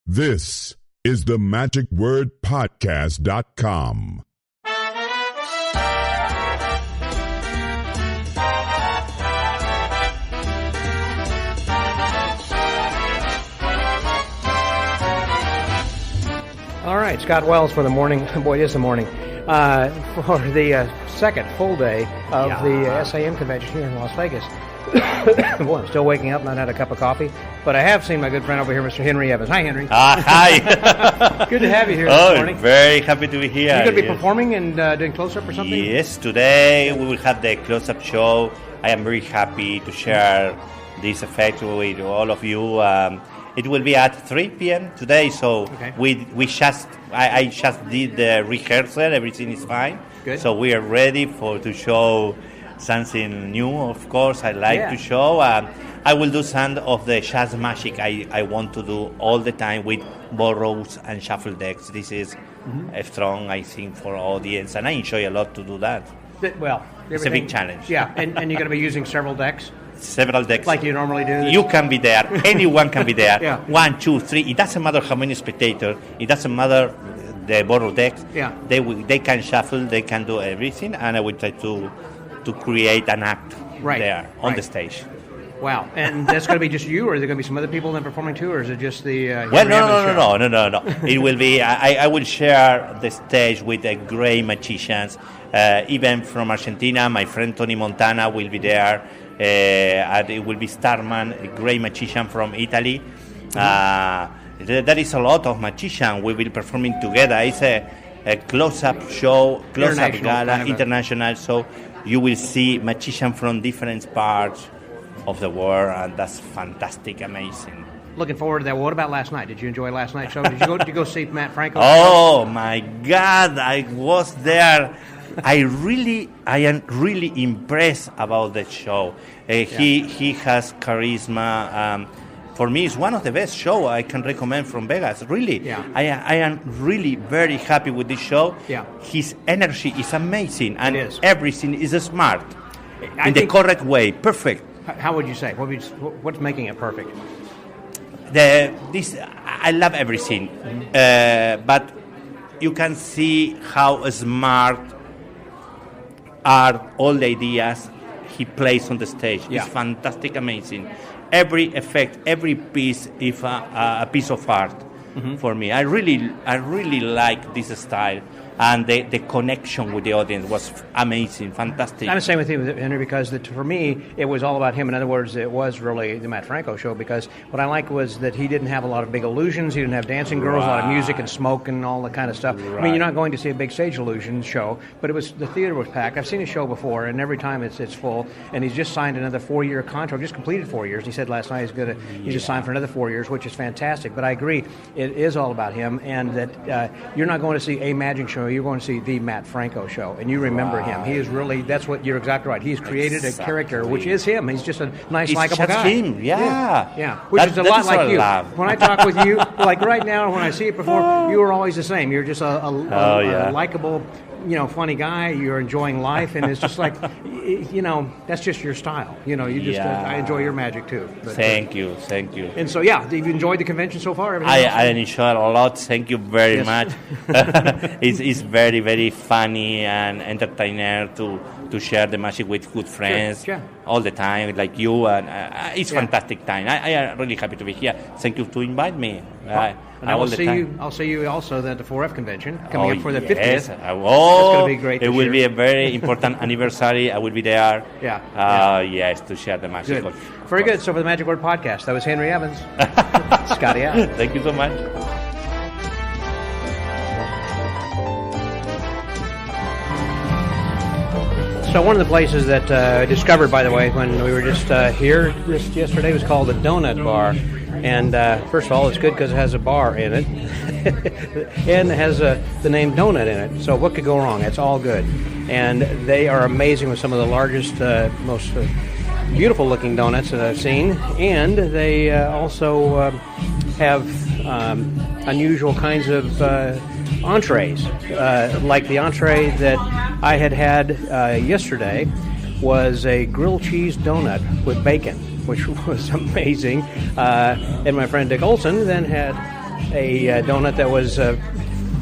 This is the MagicWordPodcast.com. All right, Scott Wells for the morning. Boy, it is the morning. For the second full day of the SAM convention here in Las Vegas. Boy, I'm still waking up, not had a cup of coffee, but I have seen my good friend over here, Mr. Henry Evans. Hi, Henry. Hi. Good to have you here this morning. Very happy to be here. Are you going to be performing and doing close-up or something? Yes, today we will have the close-up show. I am very happy to share this effect with all of you. It will be at 3 p.m. today, so I just did the rehearsal. Everything is fine. Good. So we are ready to show something new. Of course, I like to show. I will do some of the jazz magic I want to do all the time with borrows and shuffle decks. This is a strong, I think, for audience, and I enjoy a lot to do that. Well, it's a big challenge. Yeah, and you're going to be using several decks? Several decks. Like you normally do? You can be there. Anyone can be there. Yeah. 1, 2, 3. It doesn't matter how many spectators. It doesn't matter the borrow decks. Yeah. They can shuffle. They can do everything. And I will try to create an act there on the stage. Wow. And that's going to be just you, or are there going to be some other people then performing too, or is it just the Well, no. It will be, I will share the stage with the great magicians. Even from Argentina, my friend Tony Montana will be there. And it will be Starman, a great magician from Italy. There is a lot of magicians we will be performing together. It's a close-up show, close-up gala, international. So you will see magicians from different parts of the world, and that's fantastic, amazing. Looking forward to that. Well, what about last night? Did you enjoy last night's show? Did you go see Matt Franco? Oh my God, I was there. I am really impressed about the show. He has charisma. For me, it's one of the best shows I can recommend from Vegas. Really, I am really very happy with this show. Yeah. His energy is amazing, and everything is smart in the correct way. Perfect. How would you say? What's making it perfect? I love everything, but you can see how smart are all the ideas he plays on the stage. It's fantastic, amazing. Every effect, every piece is a piece of art for me. I really like this style, and the connection with the audience was amazing, fantastic. I'm the same with you, Henry, because for me, it was all about him. In other words, it was really the Matt Franco show, because what I liked was that he didn't have a lot of big illusions. He didn't have dancing girls, a lot of music and smoke and all that kind of stuff. I mean, you're not going to see a big stage illusion show, but the theater was packed. I've seen his show before, and every time it's full, and he's just signed another 4-year contract, just completed 4 years. He said last night he just signed for another 4 years, which is fantastic. But I agree, it is all about him, and that you're not going to see a magic show. You're going to see the Matt Franco show, and you remember him. He is really, you're exactly right. He's created a character, which is him. He's just a nice, likable guy. Him, yeah. Which is a lot like you. When I talk with you, like right now, when I see it before, you are always the same. You're just a likable, funny guy. You're enjoying life, and it's just like, that's just your style. I enjoy your magic too. But, thank you. And so, have you enjoyed the convention so far? I enjoyed a lot. Thank you very much. It's very, very funny and entertaining to share the magic with good friends all the time, like you, and it's fantastic time. I am really happy to be here. Thank you to invite me. And I'll see you also at the 4F convention coming up for the 50th. That's going to be great. It will be a very important anniversary. I will be there. Yes, to share the magic. Good. Very good. So for the Magic Word Podcast, that was Henry Evans. Scotty out. Thank you so much. So one of the places that I discovered, by the way, when we were just here yesterday, was called the Donut Bar. And first of all, it's good because it has a bar in it, and it has the name Donut in it. So what could go wrong? It's all good. And they are amazing with some of the largest, most beautiful-looking donuts that I've seen. And they also have unusual kinds of entrees, like the entree that I had yesterday was a grilled cheese donut with bacon, which was amazing. And my friend Dick Olson then had a donut that was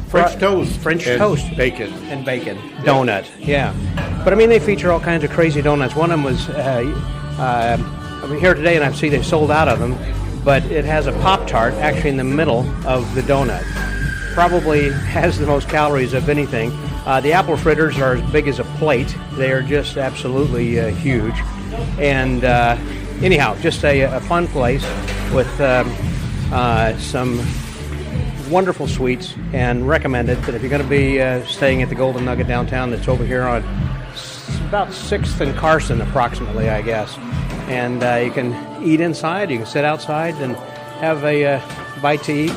French toast. French and toast. bacon. And bacon. Donut, yeah. But I mean, they feature all kinds of crazy donuts. One of them was, I'm here today and I see they sold out of them, but it has a Pop-Tart actually in the middle of the donut. Probably has the most calories of anything. The apple fritters are as big as a plate. They are just absolutely huge. And anyhow, just a fun place with some wonderful sweets, and recommend it. That if you're going to be staying at the Golden Nugget downtown, that's over here on about 6th and Carson approximately, I guess. And you can eat inside, you can sit outside and have a bite to eat.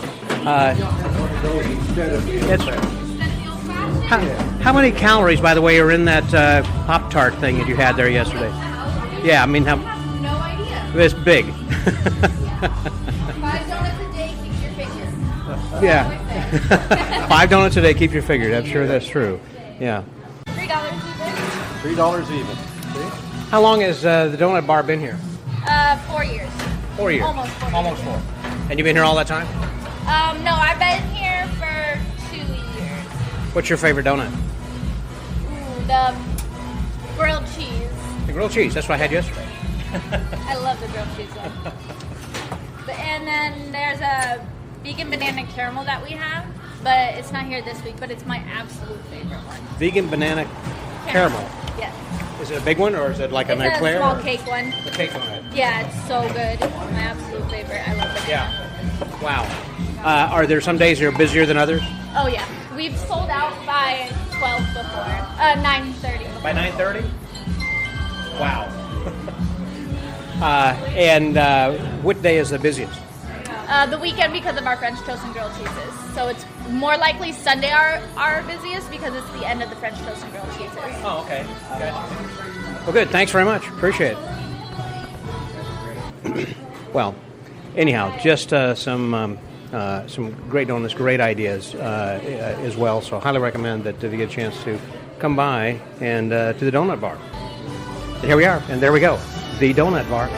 How many calories, by the way, are in that Pop-Tart thing that you had there yesterday? Yeah, I mean, No idea. it's big. 5 donuts a day keeps your figure. Yeah. 5 donuts a day, keep your figure. I'm sure that's true. Yeah. $3 even. $3 even. How long has the donut bar been here? 4 years. 4 years. Almost 4 years. Almost 4. And you've been here all that time? No, I've been here for 2 years. What's your favorite donut? Ooh, the grilled cheese. The grilled cheese. That's what I had yesterday. I love the grilled cheese one. And then there's a vegan banana caramel that we have, but it's not here this week, but it's my absolute favorite one. Vegan banana caramel. Yes. Is it a big one or is it like It's an a eclair? small cake one. The cake one. Yeah, it's so good. It's my absolute favorite. I love it. Yeah. Wow. Are there some days you're busier than others? Oh yeah, we've sold out by 12 before. 9:30. By 9:30? Wow. And what day is the busiest? The weekend because of our French toast and grilled cheeses. So it's more likely Sunday our busiest because it's the end of the French toast and grilled cheeses. Oh, okay. Well, good. Thanks very much. Appreciate it. Well, anyhow, just some great donuts, great ideas as well. So I highly recommend that if you get a chance to come by and to the donut bar. And here we are, and there we go, the donut bar.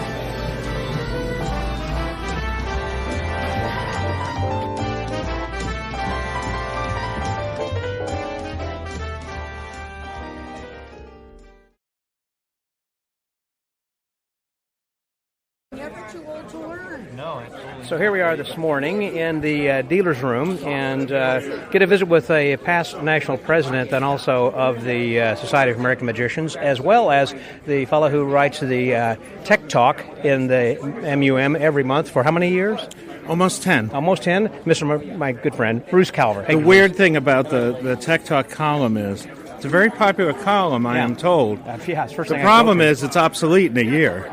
So here we are this morning in the dealer's room and get a visit with a past national president and also of the Society of American Magicians, as well as the fellow who writes the Tech Talk in the MUM every month for how many years? Almost 10. Almost 10. My good friend, Bruce Calver. The weird thing about the Tech Talk column is it's a very popular column, I am told. Yeah, it's first The thing I problem told you. is it's obsolete in a year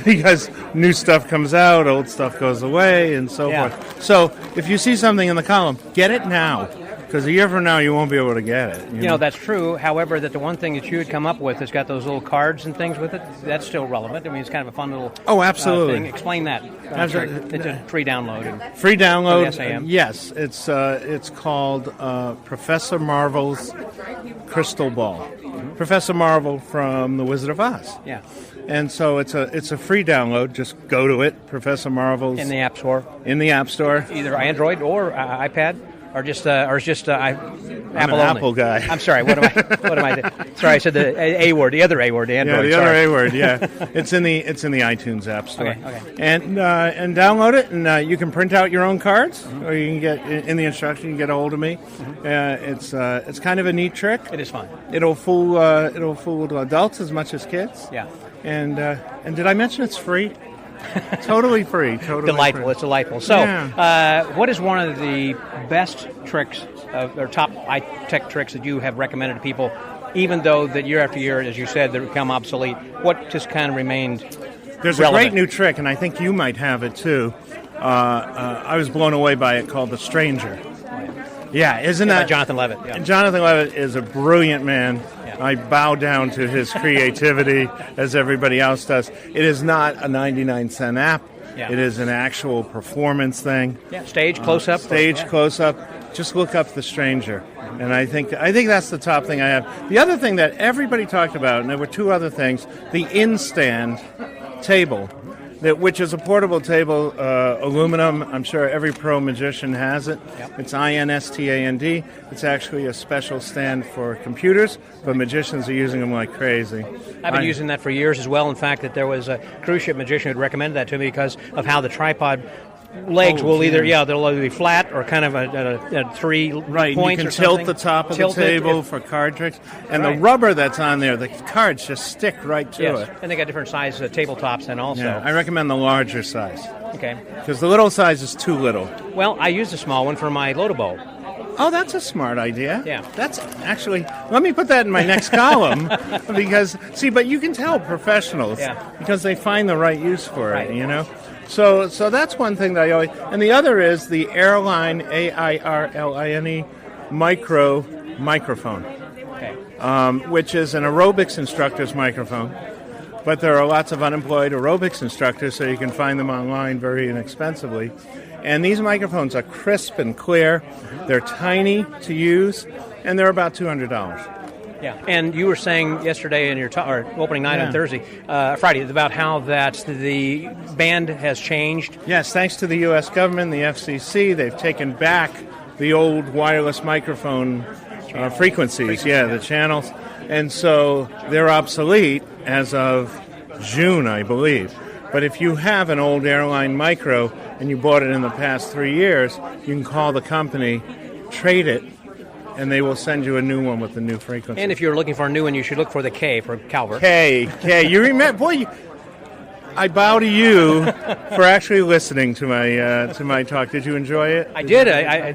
because new stuff comes out, old stuff goes away, and so Yeah. forth. So if you see something in the column, get it now, because a year from now you won't be able to get it. You know, that's true. However, that the one thing that you had come up with has got those little cards and things with it. That's still relevant. I mean, it's kind of a fun little Oh, absolutely. thing. Explain that. Absolutely. It's a free download. Free download. From the SAM. Yes, it's called Professor Marvel's Crystal Ball. Professor Marvel from The Wizard of Oz. Yeah. And so it's a free download. Just go to it, Professor Marvel's In the App Store. in the App Store. Either Android or iPad, or just Apple an only. Apple guy. I'm sorry. What am I? Sorry, I said the A word, the other A word, the Android. Yeah, the other sorry. A word. Yeah, it's in the iTunes App Store. Okay. And download it, and you can print out your own cards, or you can get in the instruction. You can get a hold of me. It's kind of a neat trick. It is fun. It'll fool adults as much as kids. Yeah. And did I mention it's free? Totally free. Totally Delightful. free. It's delightful. So, Yeah. what is one of the best tricks or top tech tricks that you have recommended to people, even though that year after year, as you said, they become obsolete? What just kind of remained There's relevant? a great new trick, and I think you might have it too. I was blown away by it, called The Stranger. Yeah, isn't By that Jonathan Levitt? Yeah. Jonathan Levitt is a brilliant man. Yeah. I bow down to his creativity as everybody else does. It is not a 99-cent app. Yeah. It is an actual performance thing. Yeah. Stage close up. Stage close up. Just look up The Stranger. And I think that's the top thing I have. The other thing that everybody talked about, and there were two other things, the in-stand table. which is a portable table, aluminum. I'm sure every pro magician has it. Yep. It's INSTAND. It's actually a special stand for computers, but magicians are using them like crazy. I've been using that for years as well. In fact, that there was a cruise ship magician who recommended that to me because of how the tripod legs will either they'll either be flat or kind of a 3 Right, points. you can or tilt something. the top of Tilt the it table if- for card tricks, and Right. the rubber that's on there, the cards just stick right to Yes, it. and they got different size tabletops then also. Yeah, I recommend the larger size Okay. because the little size is too little. Well, I use the small one for my Lodabow. Oh, that's a smart idea. Yeah. That's actually, let me put that in my next column because, see, but you can tell professionals Yeah. because they find the right use for Right. it, you know? So that's one thing that I always, and the other is the Airline, AIRLINE, microphone, Okay. which is an aerobics instructor's microphone. But there are lots of unemployed aerobics instructors, so you can find them online very inexpensively. And these microphones are crisp and clear. They're tiny to use, and they're about $200. Yeah, and you were saying yesterday in your or opening night Yeah. on Thursday, Friday, about how that the band has changed. Yes, thanks to the U.S. government, the FCC, they've taken back the old wireless microphone frequencies. Yeah, the channels. And so they're obsolete as of June, I believe. But if you have an old Airline Micro and you bought it in the past 3 years, you can call the company, trade it, and they will send you a new one with the new frequency. And if you're looking for a new one, you should look for the K for Calvert. K, you remember, boy, I bow to you for actually listening to my talk. Did you enjoy it? I did. I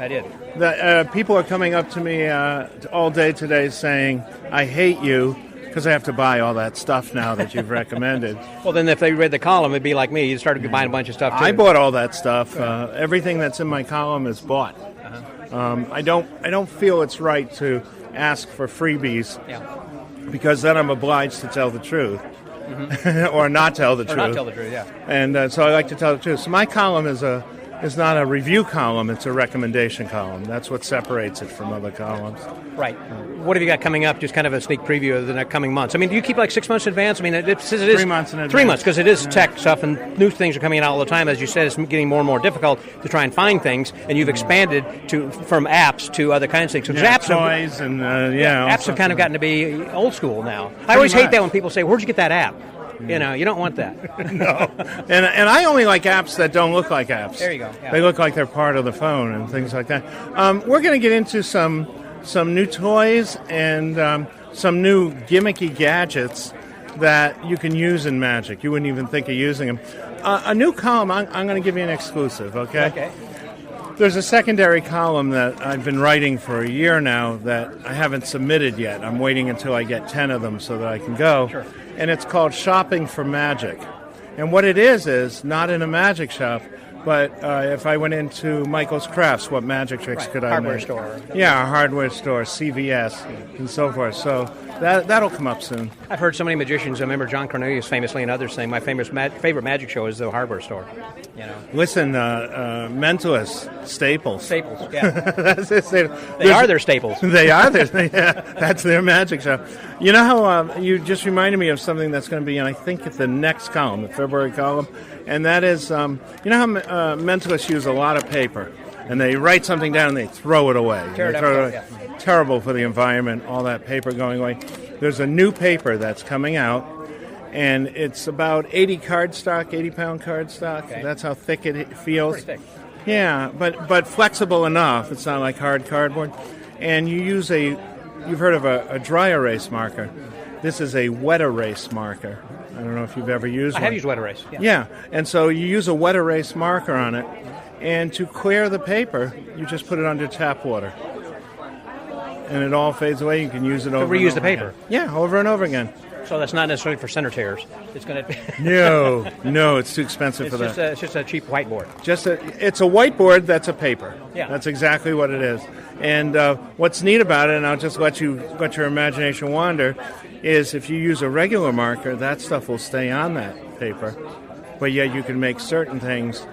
did. People are coming up to me all day today saying, I hate you because I have to buy all that stuff now that you've recommended. Well, then if they read the column, it'd be like me. You'd start buying a bunch of stuff, too. I bought all that stuff. Everything that's in my column is bought. I don't feel it's right to ask for freebies Yeah. because then I'm obliged to tell the truth. Or not tell the Or truth. not tell the truth, yeah. And so I like to tell the truth. So my column is not a review column, it's a recommendation column. That's what separates it from other columns. Right. What have you got coming up? Just kind of a sneak preview of the next coming months. I mean, do you keep like 6 months in advance? I mean, it is 3 months in advance. 3 months, because it is tech stuff and new things are coming out all the time. As you said, it's getting more and more difficult to try and find things, and you've expanded from apps to other kinds of things. So Yeah, apps toys and all apps sorts have kind of gotten to be old school now. I always hate that when people say, "Where'd you get that app?" You know, you don't want that. No. And I only like apps that don't look like apps. There you go, yeah. They look like they're part of the phone and things like that. We're going to get into some new toys and some new gimmicky gadgets that you can use in Magic. You wouldn't even think of using them. A new column, I'm going to give you an exclusive, okay? Okay. There's a secondary column that I've been writing for a year now that I haven't submitted yet. I'm waiting until I get 10 of them so that I can go. Sure. And it's called Shopping for Magic. And what it is not in a magic shop, but if I went into Michael's Crafts, what magic tricks could I Hardware make? store. Yeah, a hardware store, CVS, and so forth. So that'll come up soon. I've heard so many magicians. I remember John Cornelius famously and others saying, "My favorite magic show is the hardware store." You know, Listen, Mentalists, Staples. staples. Yeah, That's it. they are their staples. They are there. Yeah, that's their magic shop. You know how you just reminded me of something that's going to be in, I think, the next column, the February column, and that is, you know how mentalists use a lot of paper, and they write something down and they throw it away. Tear it They up, throw yeah. Terrible for the environment, all that paper going away. There's a new paper that's coming out, and it's about 80 80-pound cardstock. Okay. That's how thick it feels. Pretty thick. Yeah, but flexible enough. It's not like hard cardboard. And you use you've heard of a dry erase marker. This is a wet erase marker. I don't know if you've ever used I one. have used wet erase. Yeah. Yeah, and so you use a wet erase marker on it, and to clear the paper, you just put it under tap water. And it all fades away. You can use it over reuse and the over paper. again. Yeah, over and over again. So that's not necessarily for center tears. It's going to. No, it's too expensive for that. It's just a cheap whiteboard. It's a whiteboard that's a paper. Yeah. That's exactly what it is. And what's neat about it, and I'll just let your imagination wander, is if you use a regular marker, that stuff will stay on that paper. But yet you can make certain things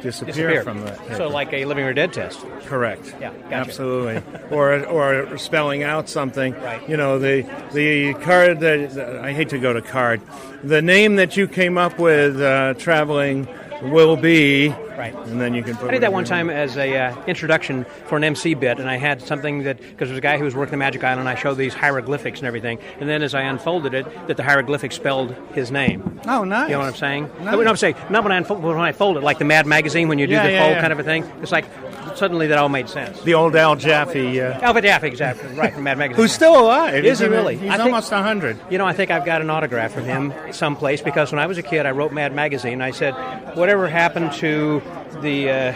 disappear from the paper. So like a living or dead test. Correct. Yeah, gotcha. Absolutely. or spelling out something. Right. You know, the card that I hate to go to card. The name that you came up with traveling will be. Right. And then you can put. I did that one time as a introduction for an MC bit, and I had something that, because there was a guy who was working the Magic Island, I showed these hieroglyphics and everything, and then as I unfolded it, that the hieroglyphics spelled his name. Oh, nice. You know what I'm saying? Nice. No, I'm saying, not when I fold it, like the Mad Magazine, when you do the fold kind of a thing. It's like, suddenly that all made sense. The old Al Jaffe. Albert Jaffe, exactly, right, from Mad Magazine. Who's still alive. Is he really? He's I think- almost 100. You know, I think I've got an autograph from him someplace, because when I was a kid, I wrote Mad Magazine. I said, whatever happened to the...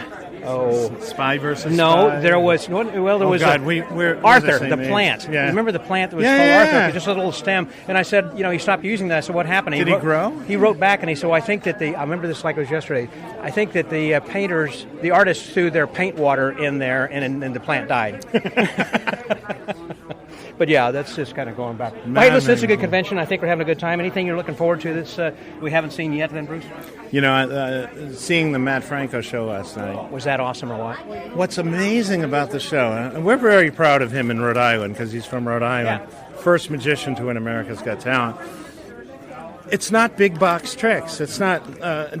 Spy versus No, Spy? there was. Well, there was God, we're Arthur, the same the age. plant. Yeah. Remember the plant that was Yeah, called yeah. Arthur? Just a little stem. And I said, he stopped using that. I said, what happened? Did he grow? He wrote back and he said, well, I think that I remember this like it was yesterday. I think that the the artists threw their paint water in there, and the plant died. But yeah, that's just kind of going back. Well, hey, listen, it's a good convention. I think we're having a good time. Anything you're looking forward to that's we haven't seen yet, then, Bruce? You know, seeing the Matt Franco show last night. Was that awesome or what? What's amazing about the show, and we're very proud of him in Rhode Island because he's from Rhode Island. Yeah. First magician to win America's Got Talent. It's not big box tricks. It's not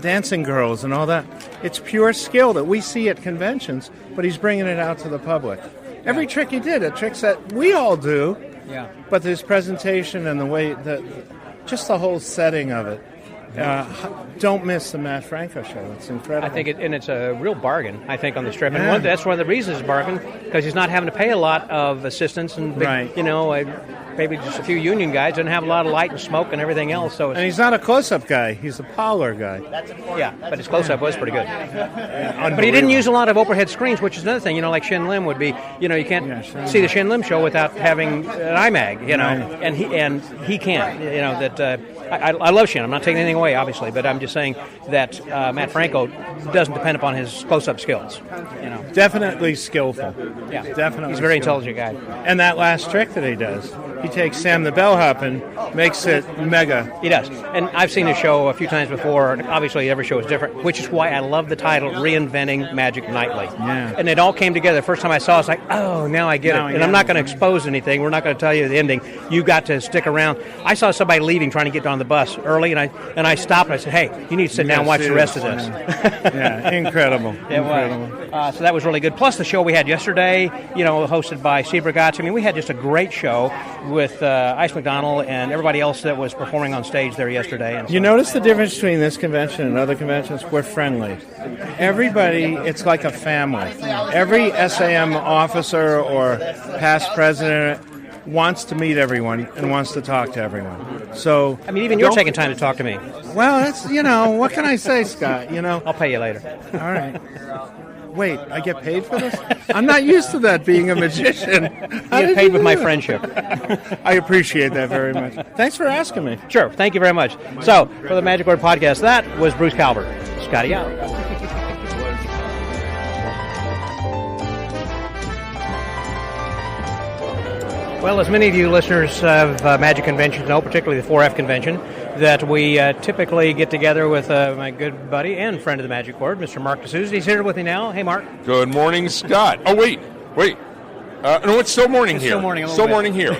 dancing girls and all that. It's pure skill that we see at conventions, but he's bringing it out to the public. Every trick he did, tricks that we all do, Yeah. but his presentation and the way that, just the whole setting of it. Don't miss the Matt Franco show. It's incredible. I think it's a real bargain, I think, on the strip. And Yeah. that's one of the reasons it's a bargain, because he's not having to pay a lot of assistants and, big, Right. maybe just a few union guys, doesn't have a lot of light and smoke and everything else. So And he's not a close-up guy. He's a parlor guy. yeah, but his close-up was pretty good. But he didn't use a lot of overhead screens, which is another thing. Like Shin Lim would be, you can't see the Shin Lim show without having an IMAG, Right. and he can't. I love Shin. I'm not taking anything away, obviously, but I'm just saying that Matt Franco doesn't depend upon his close-up skills. Definitely skillful. Yeah, Definitely. he's a very skillful. intelligent guy. And that last trick that he does, he takes Sam the Bellhop and makes it mega. He does. And I've seen his show a few times before. And obviously, every show is different, which is why I love the title, Reinventing Magic Nightly. Yeah. And it all came together. The first time I saw it, it's like, oh, now I get Now I it. get And I'm it. not going to expose anything. We're not going to tell you the ending. You got to stick around. I saw somebody leaving, trying to get on the bus early, and I stopped and I said, hey, you need to sit down and watch the rest of this. Yeah, incredible. It incredible. was. So that was really good. Plus the show we had yesterday, hosted by Steve Brigatti. I mean, we had just a great show with Ice McDonald and everybody else that was performing on stage there yesterday. And You notice the difference between this convention and other conventions? We're friendly. Everybody, it's like a family. Every SAM officer or past president wants to meet everyone and wants to talk to everyone. So, I mean, even you're taking time to talk to me. well, that's, what can I say, Scott? I'll pay you later. All right. Wait, I get paid for this? I'm not used to that being a magician. You get paid with my friendship. I appreciate that very much. Thanks for asking me. Sure. Thank you very much. So, for the Magic Word Podcast, that was Bruce Calvert. Scotty out. Well, as many of you listeners of Magic Conventions know, particularly the 4F convention, that we typically get together with my good buddy and friend of the Magic Word, Mr. Mark D'Souza. He's here with me now. Hey, Mark. Good morning, Scott. Oh, wait. No, it's still morning here. Still morning a little Still bit. morning here.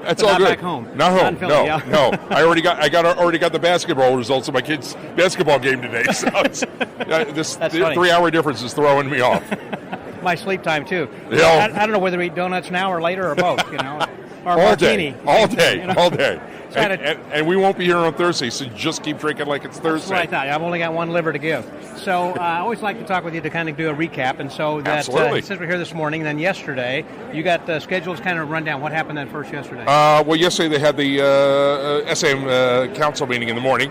That's But all not good. back home. Not Not home. in Philly, yeah. No. I already got the basketball results of my kids' basketball game today. So this That's funny. 3-hour difference is throwing me off. My sleep time, too. Yeah. I don't know whether we eat donuts now or later or both, Or All martini. day. All day. All day. So I had And we won't be here on Thursday, so just keep drinking like it's Thursday. That's what I thought. I've only got one liver to give. So I always like to talk with you to kind of do a recap. And so that Absolutely. since we're here this morning, then yesterday, you got schedules kind of run down. What happened then first yesterday? Well, yesterday they had the SAM council meeting in the morning,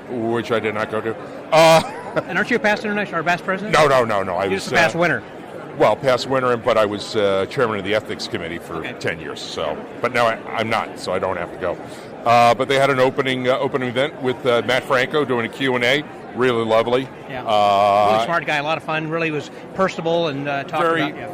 which I did not go to. And aren't you a past international or past president? No. I You're was just a past winner. Well, past winter, but I was chairman of the ethics committee for 10 years. So, but now I'm not, so I don't have to go. But they had an opening event with Matt Franco doing a Q&A really lovely. Yeah. Really smart guy, a lot of fun. Really was personable and talked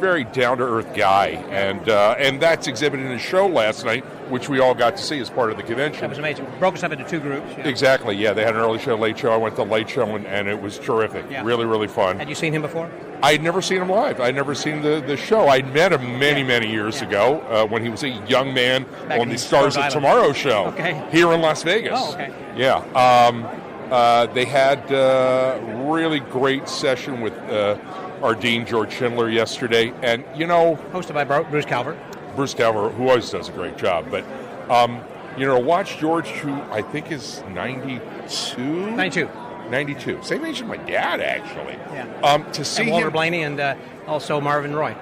very down to earth guy, and that's exhibited in his show last night, which we all got to see as part of the convention. That was amazing. Broke us up into 2 groups. Yeah. Exactly. Yeah, they had an early show, late show. I went to the late show, and it was terrific. Yeah. Really, really fun. Had you seen him before? I had never seen him live. I'd never seen the show. I'd met him many years ago when he was a young man Back on in the Stars of Rhode Tomorrow show here in Las Vegas. Oh, okay. Yeah. They had a really great session with our dean, George Schindler, yesterday. And, hosted by Bruce Calvert. Bruce Calvert, who always does a great job. But, watch George, who I think is 92? 92. Same age as my dad, actually. Yeah. To see and Walter him, Blaney and also Marvin Roy.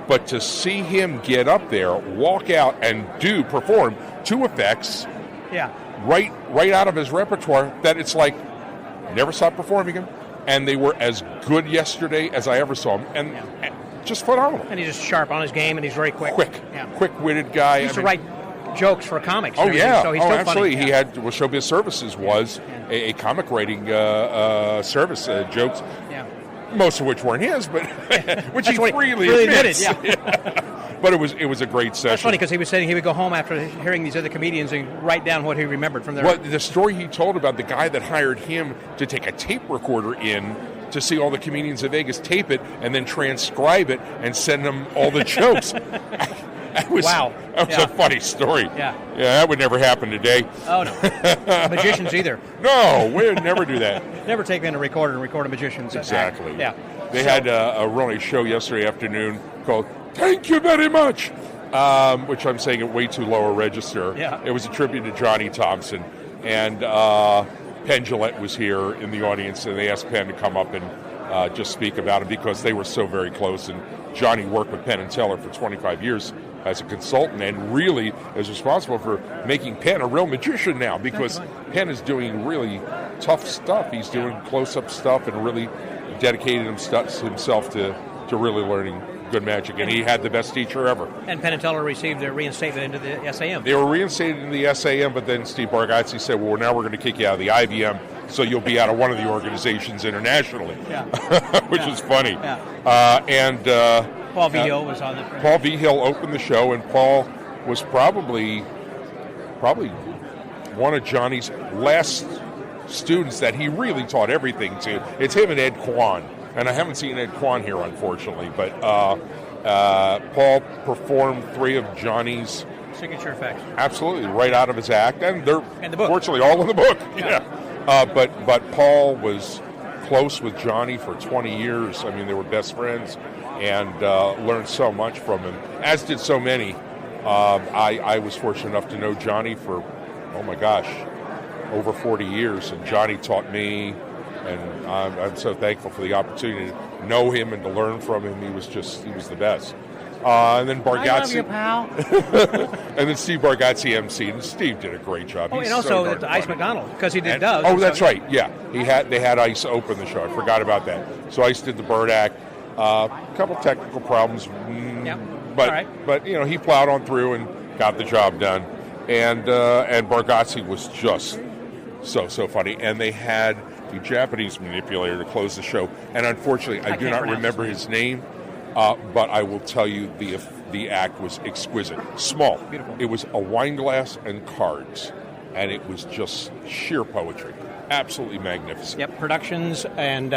But to see him get up there, walk out, and perform 2 effects, right out of his repertoire, that it's like never stopped performing them, and they were as good yesterday as I ever saw them, and just phenomenal. And he's just sharp on his game, and he's very quick. Quick-witted guy. He used to write jokes for comics. Oh yeah, so he's still absolutely. Funny. He had Showbiz Services was a comic writing service, jokes. Yeah. Most of which weren't his, but which he freely admitted. Yeah. But it was a great session. That's funny because he was saying he would go home after hearing these other comedians and write down what he remembered from their. Well, the story he told about the guy that hired him to take a tape recorder in to see all the comedians in Vegas tape it and then transcribe it and send them all the jokes. That was a funny story. Yeah, that would never happen today. Oh no, magicians either. No, we would never do that. Never take in a recorder and record a magician's exactly. act. Yeah, they had a running show yesterday afternoon called "Thank You Very Much," which I'm saying at way too low a register. Yeah. It was a tribute to Johnny Thompson, and Penn Jillette was here in the audience, and they asked Penn to come up and just speak about it because they were so very close. And Johnny worked with Penn and Teller for 25 years as a consultant, and really is responsible for making Penn a real magician now, because Penn is doing really tough stuff. He's doing close-up stuff and really dedicated himself to really learning good magic, and he had the best teacher ever. And Penn and Teller received their reinstatement into the SAM. They were reinstated in the SAM, but then Steve Bargatze said, well, now we're going to kick you out of the IVM, so you'll be out of one of the organizations internationally, which is funny. Yeah. And Paul Vigil was on it. Paul Vigil opened the show, and Paul was probably one of Johnny's last students that he really taught everything to. It's him and Ed Kwan. And I haven't seen Ed Kwan here, unfortunately, but Paul performed 3 of Johnny's signature effects. Absolutely, right out of his act, and they're the book. Fortunately all in the book. Yeah. But Paul was close with Johnny for 20 years. I mean, they were best friends, and learned so much from him, as did so many. I was fortunate enough to know Johnny for, oh my gosh, over 40 years, and Johnny taught me. And I'm so thankful for the opportunity to know him and to learn from him. He was the best. And then Bargatze. I love you, pal. And then Steve Bargatze emceed, and Steve did a great job. Oh, He's and also so darn Ice funny. McDonald, because he did Doves. Oh, that's right. Yeah, they had Ice open the show. I forgot about that. So Ice did the Bird Act. A couple technical problems, but he plowed on through and got the job done. And Bargatze was just so funny. And they had the Japanese manipulator to close the show, and unfortunately I do not remember his name, but I will tell you the act was exquisite. Small. Beautiful. It was a wine glass and cards, and it was just sheer poetry. Absolutely magnificent. Yep, productions and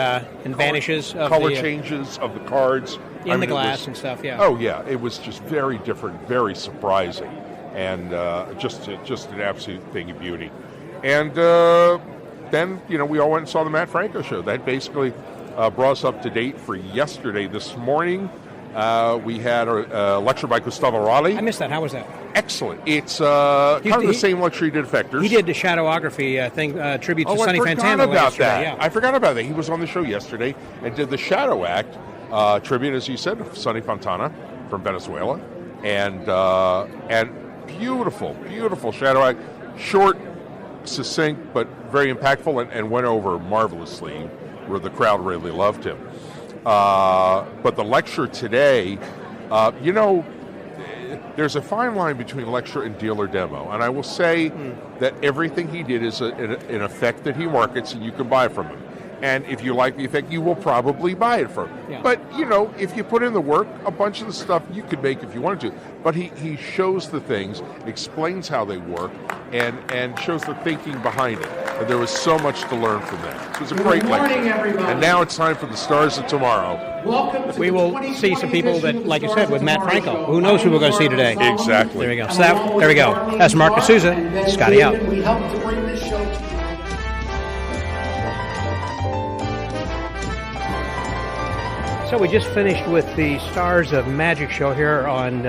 vanishes of color the, changes of the cards in the glass and stuff. Yeah. Oh yeah, it was just very different, very surprising, and just an absolute thing of beauty. And then, we all went and saw the Matt Franco show. That basically brought us up to date for yesterday. This morning, we had a lecture by Gustavo Raleigh. I missed that. How was that? Excellent. It's kind of the same lecture he did Effectors. He did the shadowography thing, tribute to Sonny Fantano. I forgot about that. Yeah. I forgot about that. He was on the show yesterday and did the Shadow Act tribute, as you said, of Sonny Fontana from Venezuela. And beautiful, beautiful Shadow Act. Short, succinct, but very impactful, and went over marvelously, where the crowd really loved him. But the lecture today, there's a fine line between lecture and deal or demo, and I will say that everything he did is an effect that he markets, and you can buy from him. And if you like the effect, you will probably buy it from him. Yeah. But, if you put in the work, a bunch of the stuff you could make if you wanted to. But he shows the things, explains how they work, and shows the thinking behind it. And there was so much to learn from that. It was a great lecture. And now it's time for the Stars of Tomorrow. We will see some people that, like you said, with Matt Franco. Who knows who we're going to see today? Exactly. There we go. So there we go. That's Mark D'Souza. Scotty out. We help to bring this show to you. So we just finished with the Stars of Magic show here on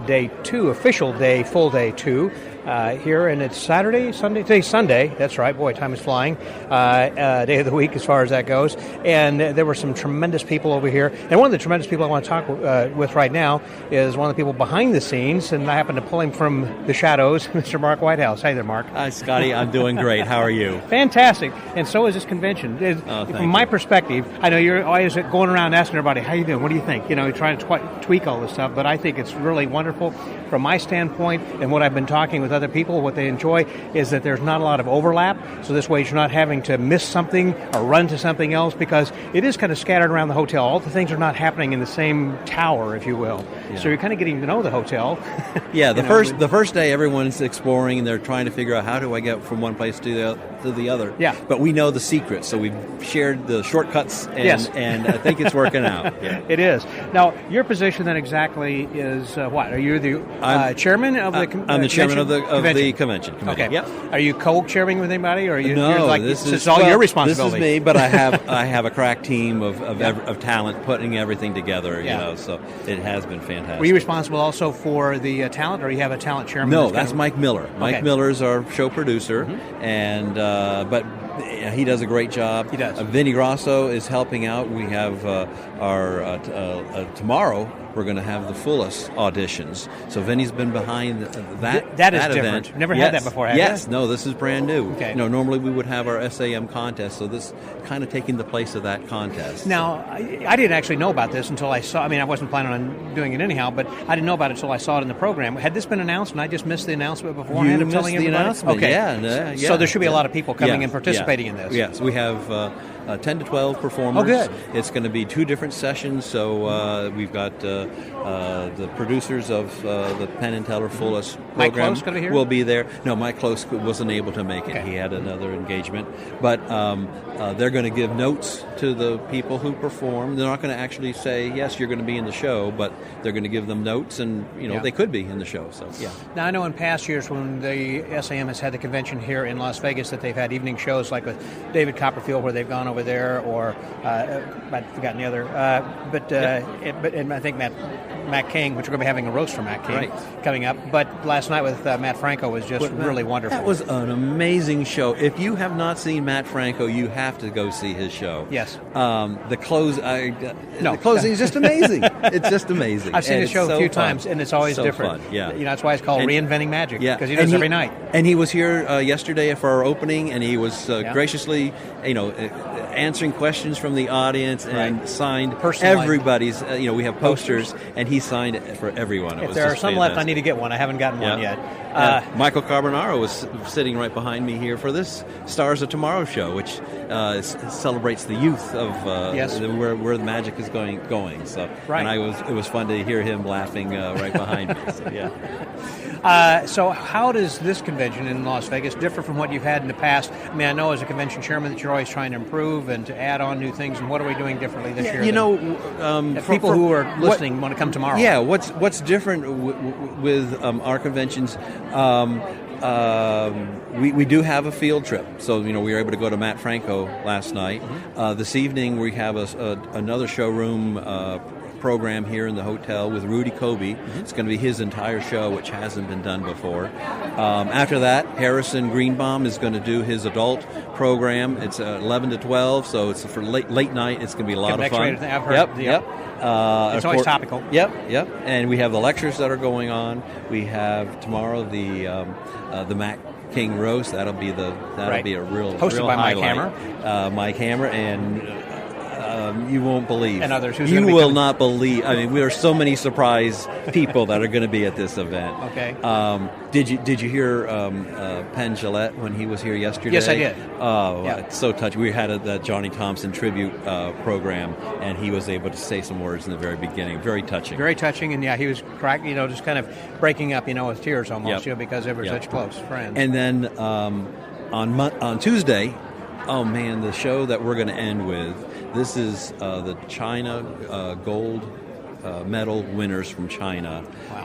day 2, official day, full day 2. Here, and it's Saturday, Sunday. Today's Sunday. That's right. Boy, time is flying. Day of the week as far as that goes. And there were some tremendous people over here. And one of the tremendous people I want to talk with right now is one of the people behind the scenes, and I happen to pull him from the shadows, Mr. Mark Whitehouse. Hey there, Mark. Hi, Scotty. I'm doing great. How are you? Fantastic. And so is this convention. From my perspective, I know you're always going around asking everybody, how you doing? What do you think? You're trying to tweak all this stuff, but I think it's really wonderful. From my standpoint, and what I've been talking with other people, what they enjoy is that there's not a lot of overlap, so this way you're not having to miss something or run to something else, because it is kind of scattered around the hotel. All the things are not happening in the same tower, if you will. Yeah. So you're kind of getting to know the hotel. Yeah, the first day everyone's exploring and they're trying to figure out, how do I get from one place to the other? Yeah. But we know the secrets, so we've shared the shortcuts, and, yes. and I think it's working out. Yeah. It is. Now, your position then exactly is what? Are you the chairman of the convention? I'm the chairman of the convention committee. Okay. Yep. Are you co-chairing with anybody, or are you? No, it's all your responsibility. This is me, but I have a crack team of talent putting everything together. So it has been fantastic. Were you responsible also for the talent, or you have a talent chairman? No, that's Mike Miller. Mike Okay. Miller is our show producer, and but he does a great job. He does. Vinny Grosso is helping out. We have our tomorrow. We're going to have the fullest auditions. So Vinny's been behind that. That is event. different. Never had that before, have Yes, you? no, this is brand new. Okay. Normally we would have our SAM contest, so this kind of taking the place of that contest. Now, I didn't actually know about this until I saw. I mean, I wasn't planning on doing it anyhow, but I didn't know about it until I saw it in the program. Had this been announced, and I just missed the announcement beforehand You of telling missed the everybody? announcement. Okay. Yeah. So there should be a lot of people coming Yes, and participating in this. Yes, we have 10 to 12 performers. Oh, good. It's going to be 2 different sessions. So we've got the producers of the Penn and Teller Fullest program. Mike Close going to be here? Will be there. No, Mike Close wasn't able to make it. Okay. He had another engagement. But they're going to give notes to the people who perform. They're not going to actually say, yes, you're going to be in the show, but they're going to give them notes, and they could be in the show. So yeah. Now, I know in past years when the SAM has had the convention here in Las Vegas that they've had evening shows like with David Copperfield, where they've gone over there, or I've forgotten the other. But I think Matt King, which we're going to be having a roast for Matt King coming up. But last night with Matt Franco was just really wonderful. That was an amazing show. If you have not seen Matt Franco, you have to go see his show. Yes. The closing is just amazing. It's just amazing. I've seen and the show so a few fun. times, and it's always so different. Fun. Yeah. That's why it's called Reinventing Magic, because he does it every night. And he was here yesterday for our opening, and he was graciously, answering questions from the audience and signed everybody's. We have posters, and he signed it for everyone. If there are some left, I need to get one. I haven't gotten one yet. Michael Carbonaro was sitting right behind me here for this Stars of Tomorrow show, which celebrates the youth of where the magic is going. So, and it was fun to hear him laughing right behind me. So, yeah. So how does this convention in Las Vegas differ from what you've had in the past? I mean, I know as a convention chairman that you're always trying to improve and to add on new things. And what are we doing differently this year? People who are listening want to come tomorrow. Yeah, what's different with our conventions? We do have a field trip. So, we were able to go to Matt Franco last night. Mm-hmm. This evening we have another showroom program here in the hotel with Rudy Kobe. Mm-hmm. It's going to be his entire show, which hasn't been done before. After that, Harrison Greenbaum is going to do his adult program. It's 11 to 12, so it's for late night. It's going to be a lot of fun. I've heard. Yep. It's always topical. Yep. And we have the lectures that are going on. We have tomorrow the Matt King roast. That'll be a real hosted by highlight. Mike Hammer. Mike Hammer, and you won't believe. And others who's you gonna be will coming? not believe. I mean, there are so many surprise people that are going to be at this event. Okay. Did you hear Penn Jillette when he was here yesterday? Yes, I did. Oh, Yeah. it's so touching. We had the Johnny Thompson tribute program, and he was able to say some words in the very beginning. Very touching. Very touching, and yeah, he was cracking, just kind of breaking up, with tears almost, Yep. because they were Yep. such close friends. And then on Tuesday, oh man, the show that we're going to end with, this is the China gold medal winners from China.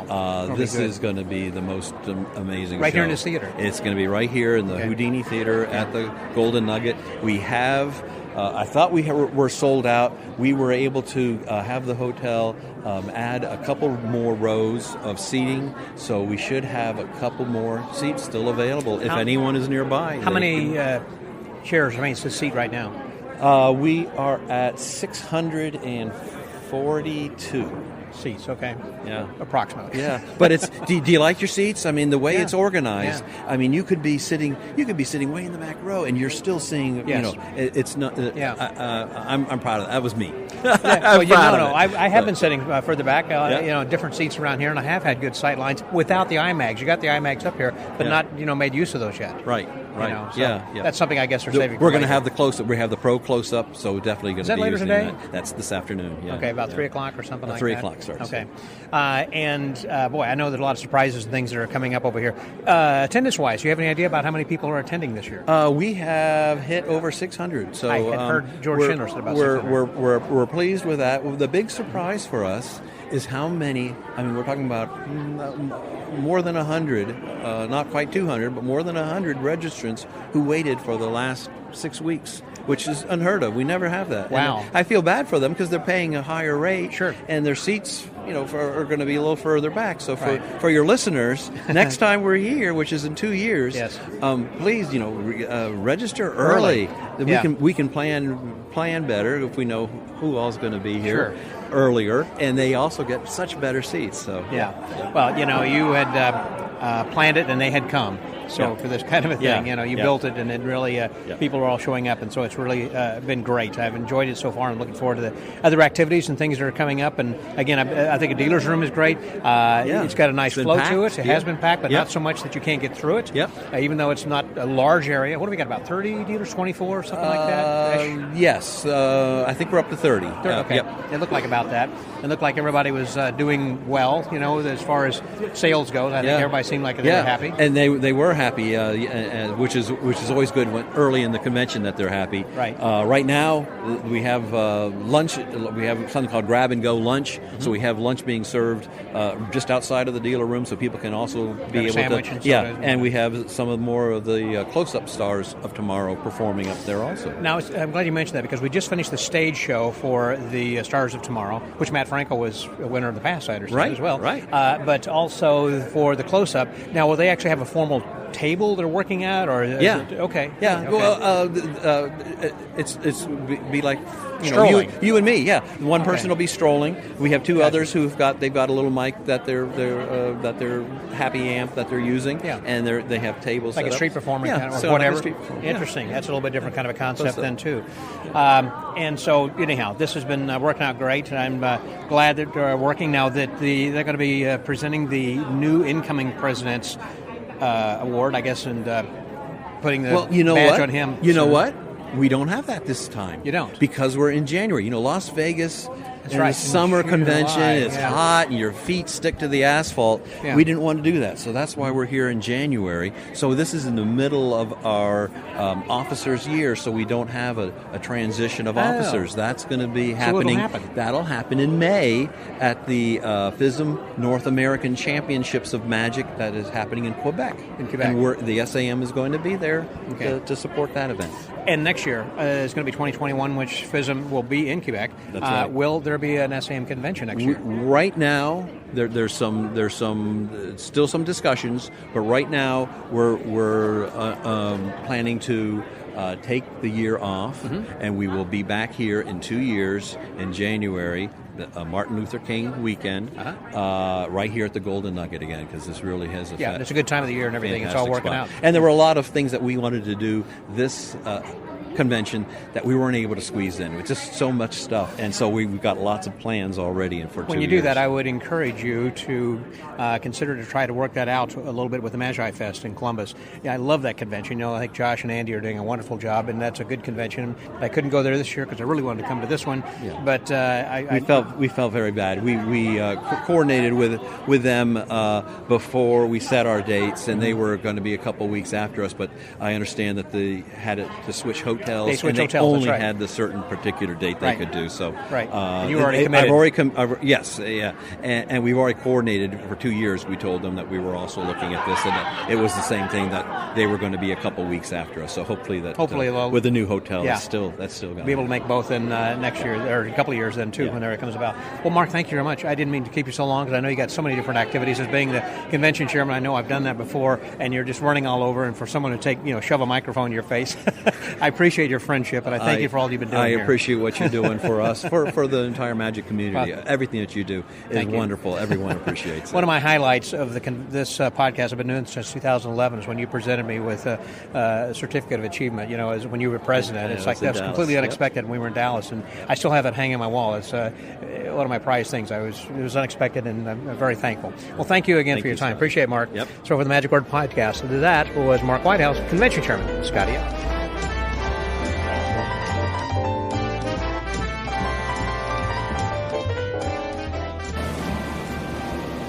Wow. This good. is going to be the most amazing Right show. here in this theater? It's going to be right here in the Okay. Houdini Theater at the Golden Nugget. We have... I thought we were sold out. We were able to have the hotel add a couple more rows of seating, so we should have a couple more seats still available if anyone is nearby. How many chairs remains to seat right now? We are at 642. Seats, okay. Yeah. Approximately. Yeah, but it's. Do you like your seats? I mean, the way Yeah. it's organized. Yeah. I mean, you could be sitting way in the back row, and you're still seeing. Yes. It's not. Yeah. I'm proud of that. That was me. Well, proud of it. I have But- been sitting further back, Yeah. different seats around here, and I have had good sight lines without the IMAGs. You got the IMAGs up here, but Yeah. not, made use of those yet. Right. So Yeah. That's something I guess they're We're saving. going for to have later. the close-up. We have the pro close-up, so definitely going Is to that be later using today? that. That's this afternoon. Yeah. Okay, about Yeah. 3 o'clock or something like 3 that. o'clock starts. Okay. Boy, I know there's a lot of surprises and things that are coming up over here. Attendance-wise, do you have any idea about how many people are attending this year? We have hit over 600. So I had heard George we're- Schindler said about we're, 600. we're pleased with that. The big surprise for us is how many. I mean, we're talking about more than 100, not quite 200, but more than 100 registrants who waited for the last 6 weeks, which is unheard of. We never have that. Wow. And I feel bad for them because they're paying a higher rate. Sure. And their seats, are going to be a little further back. So Right. for your listeners, next time we're here, which is in 2 years, Yes. please, register early. Yeah. We can plan better if we know who all's going to be here Sure. earlier, and they also get such better seats. So Yeah. Well, you had planned it and they had come. So Yeah. for this kind of a thing, Yeah. you Yeah. built it and it really, people are all showing up. And so it's really been great. I've enjoyed it so far. I'm looking forward to the other activities and things that are coming up. And again, I think a dealer's room is great. It's got a nice It's been flow to packed. it. It Yeah. has been packed, but Yep. not so much that you can't get through it. Yep. Even though it's not a large area. What do we got, about 30 dealers, 24 or something like that? Yes, I think we're up to 30. Okay. Yep. It looked like about that. It looked like everybody was doing well, as far as sales goes. I think everybody seemed like they were happy. And they were happy, which is always good when early in the convention that they're happy. Right. Right now we have lunch. We have something called grab and go lunch. Mm-hmm. So we have lunch being served just outside of the dealer room, so people can also be a able sandwich to. and Yeah, sodas. and we have some of more of the close-up stars of tomorrow performing up there also. Now, I'm glad you mentioned that because we just finished the stage show for the Stars of Tomorrow, which Matt Franco was a winner of the past, I understand, Right, as well. right. But also for the close-up. Now, will they actually have a formal table they're working at, or is Yeah. it, okay? Yeah. Okay. Well, it's be like Strolling. you and me. Yeah. One Okay. person will be strolling. We have two Gotcha. others they've got a little mic that they're happy amp that they're using. Yeah. And they have tables like set a up. street performer Yeah, kind of, so or like a whatever. street performer. Yeah. Interesting. That's a little bit different kind of a concept Close then up. too. And so anyhow, this has been working out great. I'm glad that they're working now. That they're going to be presenting the new incoming president's award, I guess, and putting the badge what? on him. You know soon. what? We don't have that this time. You don't? Because we're in January. Las Vegas That's in right. the summer In convention, July, it's yeah. hot and your feet stick to the asphalt. Yeah. We didn't want to do that. So that's why we're here in January. So this is in the middle of our officers' year, so we don't have a transition of officers. That's going to be happening. happen? That'll happen in May at the FISM North American Championships of Magic that is happening in Quebec. In Quebec. And the SAM is going to be there Okay. to support that event. And next year is going to be 2021, which FISM will be in Quebec. That's right. Will there be an SAM convention next year? Right now, there's still some discussions, but right now we're planning to take the year off, and we will be back here in 2 years in January. Martin Luther King weekend, right here at the Golden Nugget again, because this really has It's a good time of the year and everything. It's all fantastic working spot. out. And there were a lot of things that we wanted to do this convention that we weren't able to squeeze in. With just so much stuff, and so we've got lots of plans already. And for when you do that, I would encourage you to consider to try to work that out a little bit with the Magi Fest in Columbus. Yeah, I love that convention. I think Josh and Andy are doing a wonderful job, and that's a good convention. I couldn't go there this year because I really wanted to come to this one. Yeah. But we felt very bad. We coordinated with them before we set our dates, and they were going to be a couple weeks after us. But I understand that they had to switch hotels. They switched and hotels. They only that's right. had the certain particular date they could do. So right, and you already committed. Yes, yeah, and we've already coordinated for 2 years. We told them that we were also looking at this, and that it was the same thing, that they were going to be a couple weeks after us. So hopefully with the new hotel, that's still going to be able to make both in next year or a couple of years then too, whenever it comes about. Well, Mark, thank you very much. I didn't mean to keep you so long because I know you got so many different activities. As being the convention chairman, I know I've done that before, and you're just running all over. And for someone to shove a microphone in your face, I appreciate your friendship, and I thank you for all you've been doing. I appreciate what you're doing for us, for the entire Magic community. Everything that you do is wonderful. Everyone appreciates it. One of my highlights of this podcast I've been doing since 2011 is when you presented me with a certificate of achievement. As when you were president. It's like that's completely unexpected. When we were in Dallas, and I still have it hanging in my wall. It's one of my prized things. It was unexpected, and I'm very thankful. Well, thank you again for your time. Appreciate it, Mark. Yep. So for the Magic Word Podcast, so that was Mark Whitehouse, Convention Chairman, Scotty Ellis.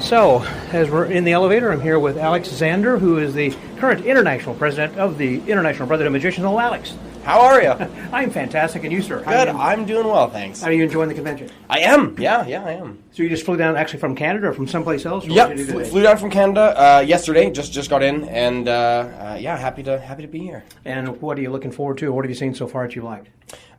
So, as we're in the elevator, I'm here with Alex Zander, who is the current international president of the International Brotherhood of Magicians. Hello, Alex. How are you? I'm fantastic, and you, sir? Good. I'm doing well, thanks. How are you enjoying the convention? I am. Yeah, I am. So you just flew down actually from Canada or from someplace else? Yep, flew down from Canada yesterday. Just got in, and happy to be here. And what are you looking forward to? What have you seen so far that you liked?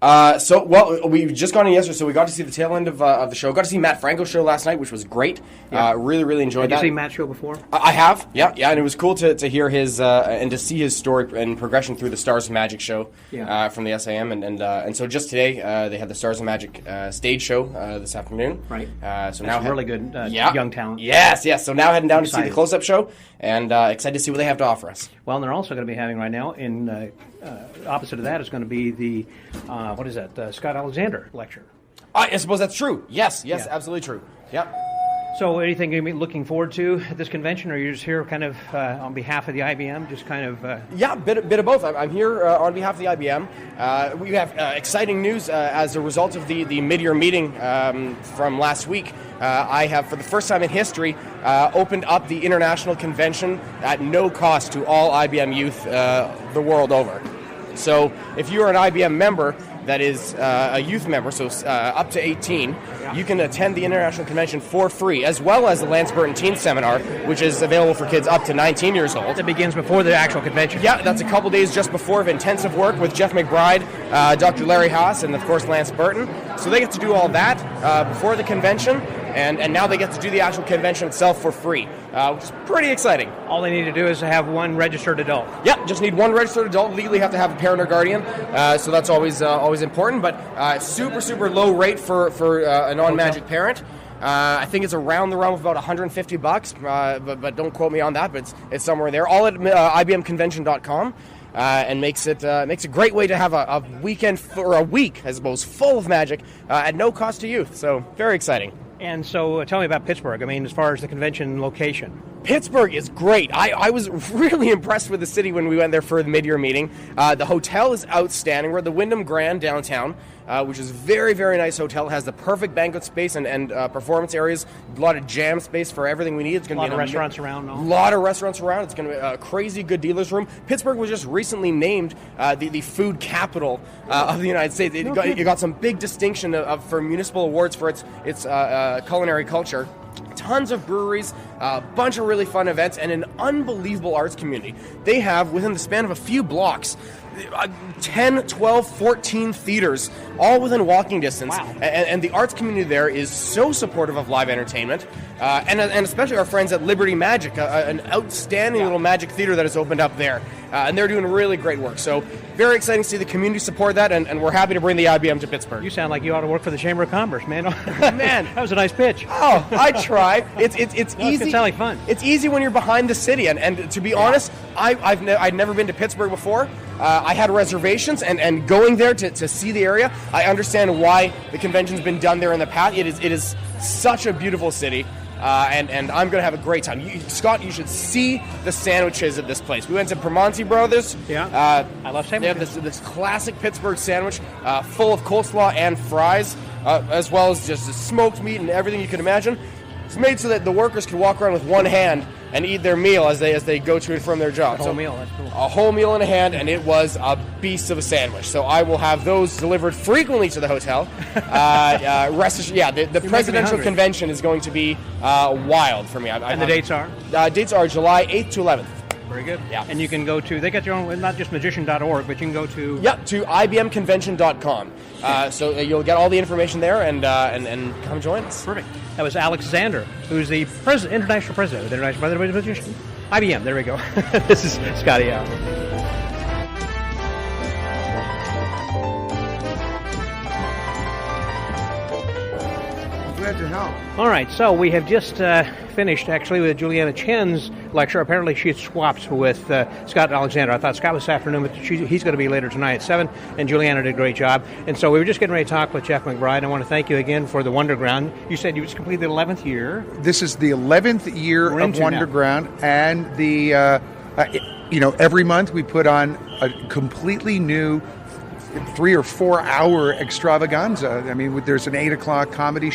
We've just gone in yesterday, so we got to see the tail end of the show. Got to see Matt Franco's show last night, which was great. Yeah. Really enjoyed that. Did you see Matt's show before? I have, yeah, and it was cool to hear his and to see his story and progression through the Stars of Magic show from the SAM, and so just today they had the Stars of Magic stage show this afternoon. Right. So now really good young talent. Yes. So now heading down to see the close-up show, and excited to see what they have to offer us. Well, and they're also going to be having right now in opposite of that is going to be the Scott Alexander lecture. I suppose that's true. Yes, absolutely true. Yep. So anything you're looking forward to at this convention, or you're just here kind of on behalf of the IBM, just kind of... Yeah, bit of both. I'm here on behalf of the IBM. We have exciting news as a result of the mid-year meeting from last week. I have, for the first time in history, opened up the international convention at no cost to all IBM youth the world over. So if you're an IBM member that is a youth member, so up to 18, you can attend the International Convention for free, as well as the Lance Burton Teen Seminar, which is available for kids up to 19 years old. It begins before the actual convention. Yeah, that's a couple days just before of intensive work with Jeff McBride, Dr. Larry Haas, and of course Lance Burton. So they get to do all that before the convention, and now they get to do the actual convention itself for free, which is pretty exciting. All they need to do is have one registered adult. Yeah, just need one registered adult. Legally have to have a parent or guardian, so that's always important. But super low rate for a non-Magic parent. I think it's around the realm of about $150, but don't quote me on that. But it's somewhere there. All at IBMconvention.com. And makes it a great way to have a weekend or a week, I suppose, full of Magic at no cost to youth. So very exciting. And so tell me about Pittsburgh. I mean, as far as the convention location. Pittsburgh is great. I was really impressed with the city when we went there for the mid-year meeting. The hotel is outstanding. We're at the Wyndham Grand downtown, which is a very, very nice hotel. It has the perfect banquet space and performance areas. A lot of jam space for everything we need. It's going to be a lot of restaurants around. A lot of restaurants around. It's going to be a crazy good dealer's room. Pittsburgh was just recently named the food capital of the United States. It got some big distinction for municipal awards for its culinary culture. Tons of breweries, a bunch of really fun events, and an unbelievable arts community. They have, within the span of a few blocks, 10, 12, 14 theaters, all within walking distance. Wow. And the arts community there is so supportive of live entertainment, and especially our friends at Liberty Magic, an outstanding little magic theater that has opened up there. And they're doing really great work. So very exciting to see the community support that, and we're happy to bring the IBM to Pittsburgh. You sound like you ought to work for the Chamber of Commerce, man. Man, that was a nice pitch. Oh, I try. It's easy. It sounds like fun. It's easy when you're behind the city, and to be honest, I'd never been to Pittsburgh before. I had reservations, and going there to see the area, I understand why the convention's been done there in the past. It is such a beautiful city. And I'm going to have a great time. Scott, you should see the sandwiches at this place. We went to Primanti Brothers. Yeah, I love They sandwiches. have this classic Pittsburgh sandwich full of coleslaw and fries, as well as just the smoked meat and everything you can imagine. It's made so that the workers can walk around with one hand and eat their meal as they go to and from their job. A whole meal, that's cool. A whole meal in a hand, and it was a beast of a sandwich. So I will have those delivered frequently to the hotel. The presidential hungry. convention is going to be wild for me. And the dates are? Dates are July 8th to 11th. Very good. Yeah. And you can go to, they got their own, not just magician.org, but you can go to... Yep, to ibmconvention.com. So you'll get all the information there and come join us. Perfect. That was Alex Zander, who's the international president of the International Brotherhood of Magicians. IBM, there we go. This is Scotty out. Glad to help. All right, so we have just finished, actually, with Juliana Chen's lecture. Apparently, she swapped with Scott Alexander. I thought Scott was this afternoon, but he's going to be later tonight at 7, and Juliana did a great job. And so we were just getting ready to talk with Jeff McBride. I want to thank you again for the Wonderground. You said you just completed the 11th year. This is the 11th year We're of into now. Wonderground, and every month we put on a completely new 3 or 4 hour extravaganza. I mean, there's an 8 o'clock comedy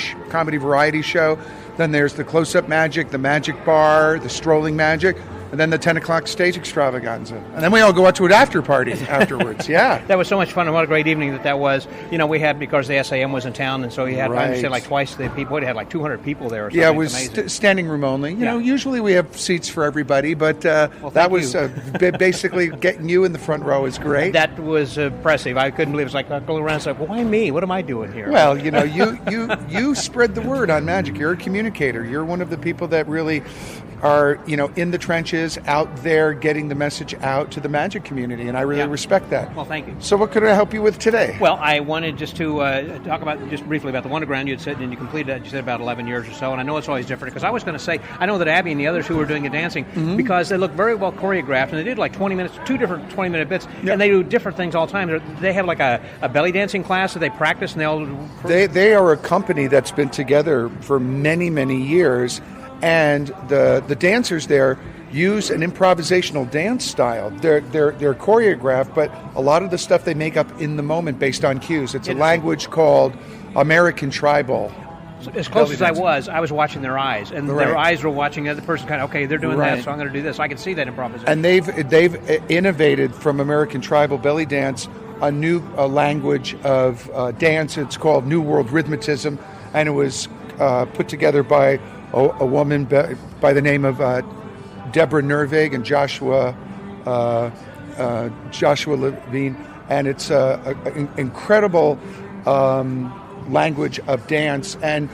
variety show. Then there's the close-up magic, the magic bar, the strolling magic, and then the 10 o'clock stage extravaganza. And then we all go out to an after party afterwards. Yeah. That was so much fun, and what a great evening that was. You know, we had, because the SAM was in town, and so you had, I understand, like twice the people. We had like 200 people there or something. Yeah, it was Amazing. standing room only. You know, usually we have seats for everybody, but that was basically getting you in the front row is great. That was impressive. I couldn't believe it. It's like I go around and say, well, why me? What am I doing here? Well, you know, you spread the word on magic. You're a communicator. You're one of the people that really are, you know, in the trenches, out there getting the message out to the magic community, and I really respect that. Well, thank you. So what could I help you with today? Well, I wanted just to talk about, just briefly about the Wonderground. You had said, and you completed it, you said about 11 years or so, and I know it's always different, because I was going to say, I know that Abby and the others who were doing the dancing, because they look very well choreographed, and they did like 20 minutes, 2 different 20-minute bits, and they do different things all the time. They have like a belly dancing class that they practice, and They are a company that's been together for many, many years, and the dancers there use an improvisational dance style. They're choreographed, but a lot of the stuff they make up in the moment based on cues. It's a language called American Tribal. As close as I was watching their eyes, and their eyes were watching the other person. Kind of, okay, they're doing that, so I'm going to do this. I can see that improvisation. And they've innovated from American Tribal belly dance a new language of dance. It's called New World Rhythmicism, and it was put together by a woman by the name of Deborah Nervig and Joshua Levine, and it's an incredible language of dance. And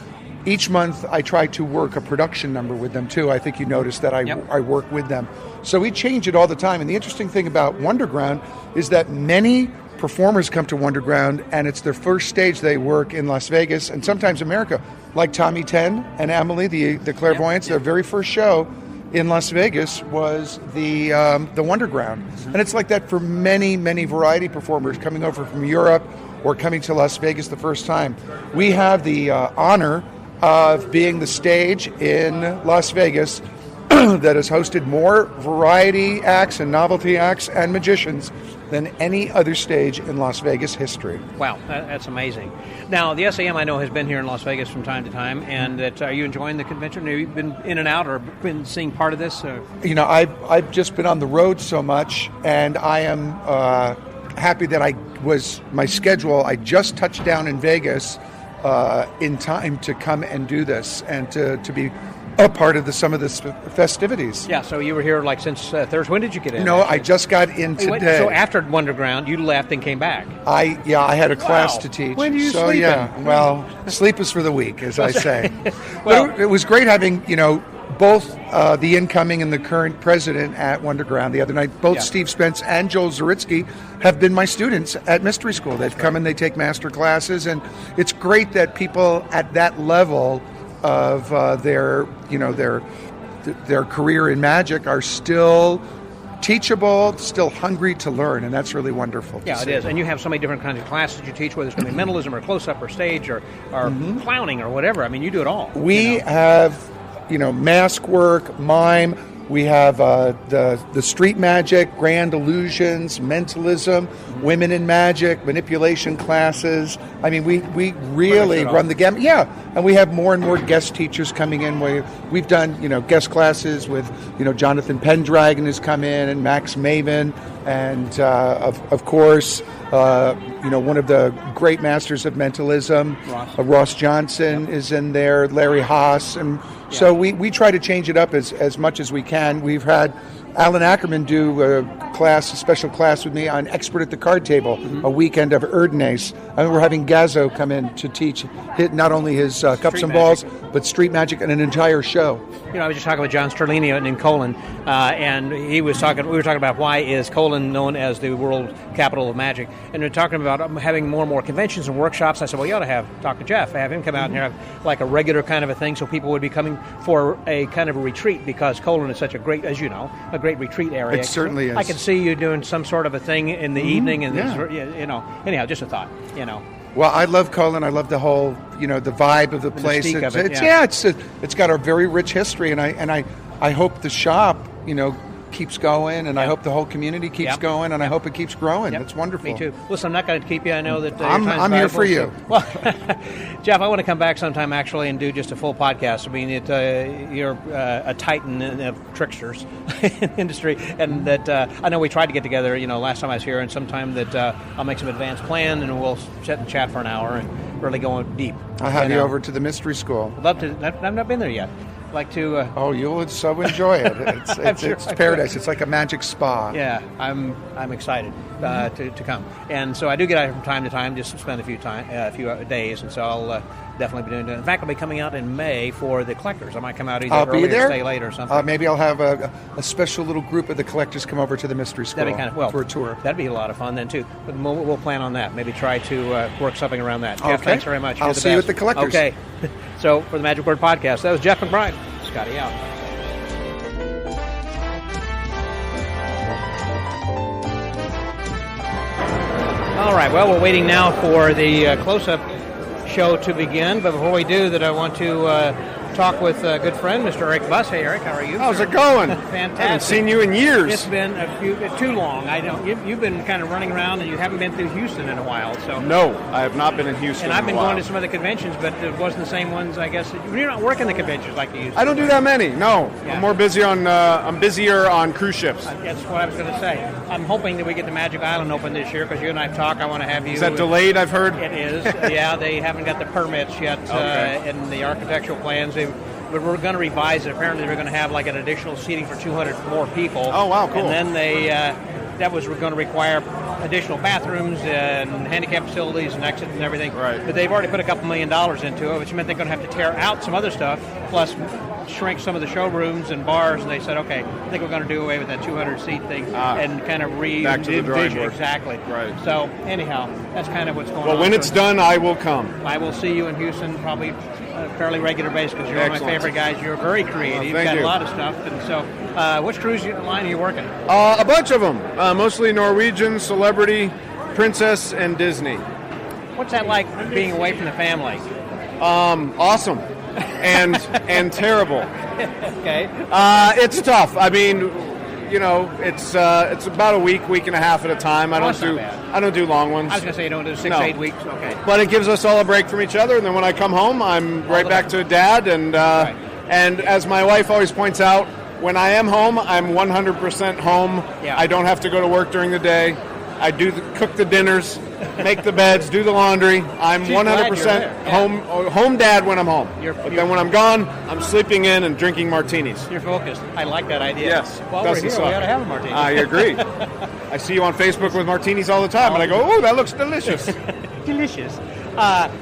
each month I try to work a production number with them too. I think you noticed that I work with them. So we change it all the time. And the interesting thing about Wonderground is that many performers come to Wonderground, and it's their first stage they work in Las Vegas and sometimes America, like Tommy Ten and Emily, the clairvoyants. Their very first show in Las Vegas was the Wonderground. And it's like that for many, many variety performers coming over from Europe or coming to Las Vegas the first time. We have the honor of being the stage in Las Vegas that has hosted more variety acts and novelty acts and magicians than any other stage in Las Vegas history. Wow, that's amazing. Now, the SAM, I know, has been here in Las Vegas from time to time, and are you enjoying the convention? Have you been in and out or been seeing part of this? You know, I've just been on the road so much, and I am happy that my schedule, I just touched down in Vegas in time to come and do this and to be a part of some of the festivities. Yeah, so you were here like since Thursday. When did you get in? No, I just got in today. So after Wonderground, you left and came back. I had a class to teach. When do you sleep? Yeah, well, sleep is for the weak, as I say. Well, but it was great having, you know, both the incoming and the current president at Wonderground the other night. Both Steve Spence and Joel Zaritsky have been my students at Mystery School. They've come and they take master classes, and it's great that people at that level of their career in magic are still teachable, still hungry to learn, and that's really wonderful. to Yeah, it see. is. And you have so many different kinds of classes you teach, whether it's going to be mentalism or close-up or stage or clowning or whatever. I mean, you do it all. We have, mask work, mime. We have the street magic, grand illusions, mentalism, women in magic, manipulation classes. I mean, we really run the gamut. Yeah, and we have more and more guest teachers coming in. We've done, guest classes with, Jonathan Pendragon has come in, and Max Maven, and of course, one of the great masters of mentalism, Ross Johnson is in there, Larry Haas, and so we try to change it up as much as we can. We've had Alan Ackerman do a special class with me on Expert at the Card Table, a weekend of Erdnase. And we're having Gazzo come in to teach not only his cups and balls, but street magic and an entire show. I was just talking with John Sterlini in Colon, and we were talking about why is Colon known as the world capital of magic, and we're talking about having more and more conventions and workshops. I said, well, you ought to talk to Jeff, have him come out and have like a regular kind of a thing, so people would be coming for a kind of a retreat, because Colon is such a great, as you know, a great retreat area. It certainly is. I could see you doing some sort of a thing in the evening, and anyhow, just a thought, Well, I love Colon. I love the whole, the vibe of the place. mystique of it, It's got a very rich history, and I hope the shop, keeps going, and I hope the whole community keeps going, and I hope it keeps growing. That's wonderful. Me too. Listen, I'm not going to keep you. I know that I'm here for you. Well, Jeff, I want to come back sometime actually and do just a full podcast. I mean, you're a titan of tricksters in the industry, and that I know we tried to get together. Last time I was here, and sometime that I'll make some advanced plan, and we'll sit and chat for an hour and really go deep. I'll have you over to the mystery school. I'd love to. I've not been there yet. Like to. You'll so enjoy it. It's sure paradise. It's like a magic spa. Yeah, I'm excited to come, and so I do get out here from time to time just to spend a few days, and so I'll definitely be doing it. In fact, I'll be coming out in May for the collectors. I might come out either early or stay late or something. Maybe I'll have a special little group of the collectors come over to the mystery school for a tour. That'd be a lot of fun then too. But we'll plan on that. Maybe try to work something around that. Jeff, thanks very much. I'll see you at the collectors. Okay. So for the Magic Word Podcast, that was Jeff McBride. Scotty out. All right, well, we're waiting now for the close-up show to begin, but before we do that, I want to talk with a good friend, Mr. Eric Buss. Hey, Eric, how are you? How's it going? Fantastic. I haven't seen you in years. It's been too long. I don't. You've been kind of running around, and you haven't been through Houston in a while. So no, I have not been in Houston. And I've been going to some other conventions, but it wasn't the same ones. I guess you're not working the conventions like you used to. I don't do that many. No, Yeah. I'm more busy on. I'm busier on cruise ships. That's what I was going to say. I'm hoping that we get the Magic Island open this year, because you and I have talked. I want to have you. Is that delayed? I've heard. It is. Yeah, they haven't got the permits yet, and the architectural plans. But we're going to revise it. Apparently, we're going to have like an additional seating for 200 more people. Oh, wow, cool. And then that was going to require additional bathrooms and handicap facilities and exits and everything. Right. But they've already put a couple $1 million into it, which meant they're going to have to tear out some other stuff, plus shrink some of the showrooms and bars. And they said, okay, I think we're going to do away with that 200-seat thing and kind of back to the drawing board. Exactly. Right. So anyhow, that's kind of what's going on. Well, when it's done, I will come. I will see you in Houston probably a fairly regular basis, because you're one of my favorite guys. You're very creative. You've got a lot of stuff. And so which cruise line are you working? A bunch of them. Mostly Norwegian, Celebrity, Princess, and Disney. What's that like being away from the family? Awesome. And terrible. Okay. It's tough. I mean, it's about a week and a half at a time. I don't do long ones. I was going to say you don't do 6 to 8 weeks. Okay. But it gives us all a break from each other, and then when I come home, I'm right back to Dad. And and as my wife always points out, when I am home, I'm 100% home. Yeah. I don't have to go to work during the day. I cook the dinners, make the beds, do the laundry. I'm 100% home dad when I'm home. But then when I'm gone, I'm sleeping in and drinking martinis. You're focused. I like that idea. Yes. While we're here, we ought to have a martini. I agree. I see you on Facebook with martinis all the time, and I go, oh, that looks delicious. Delicious.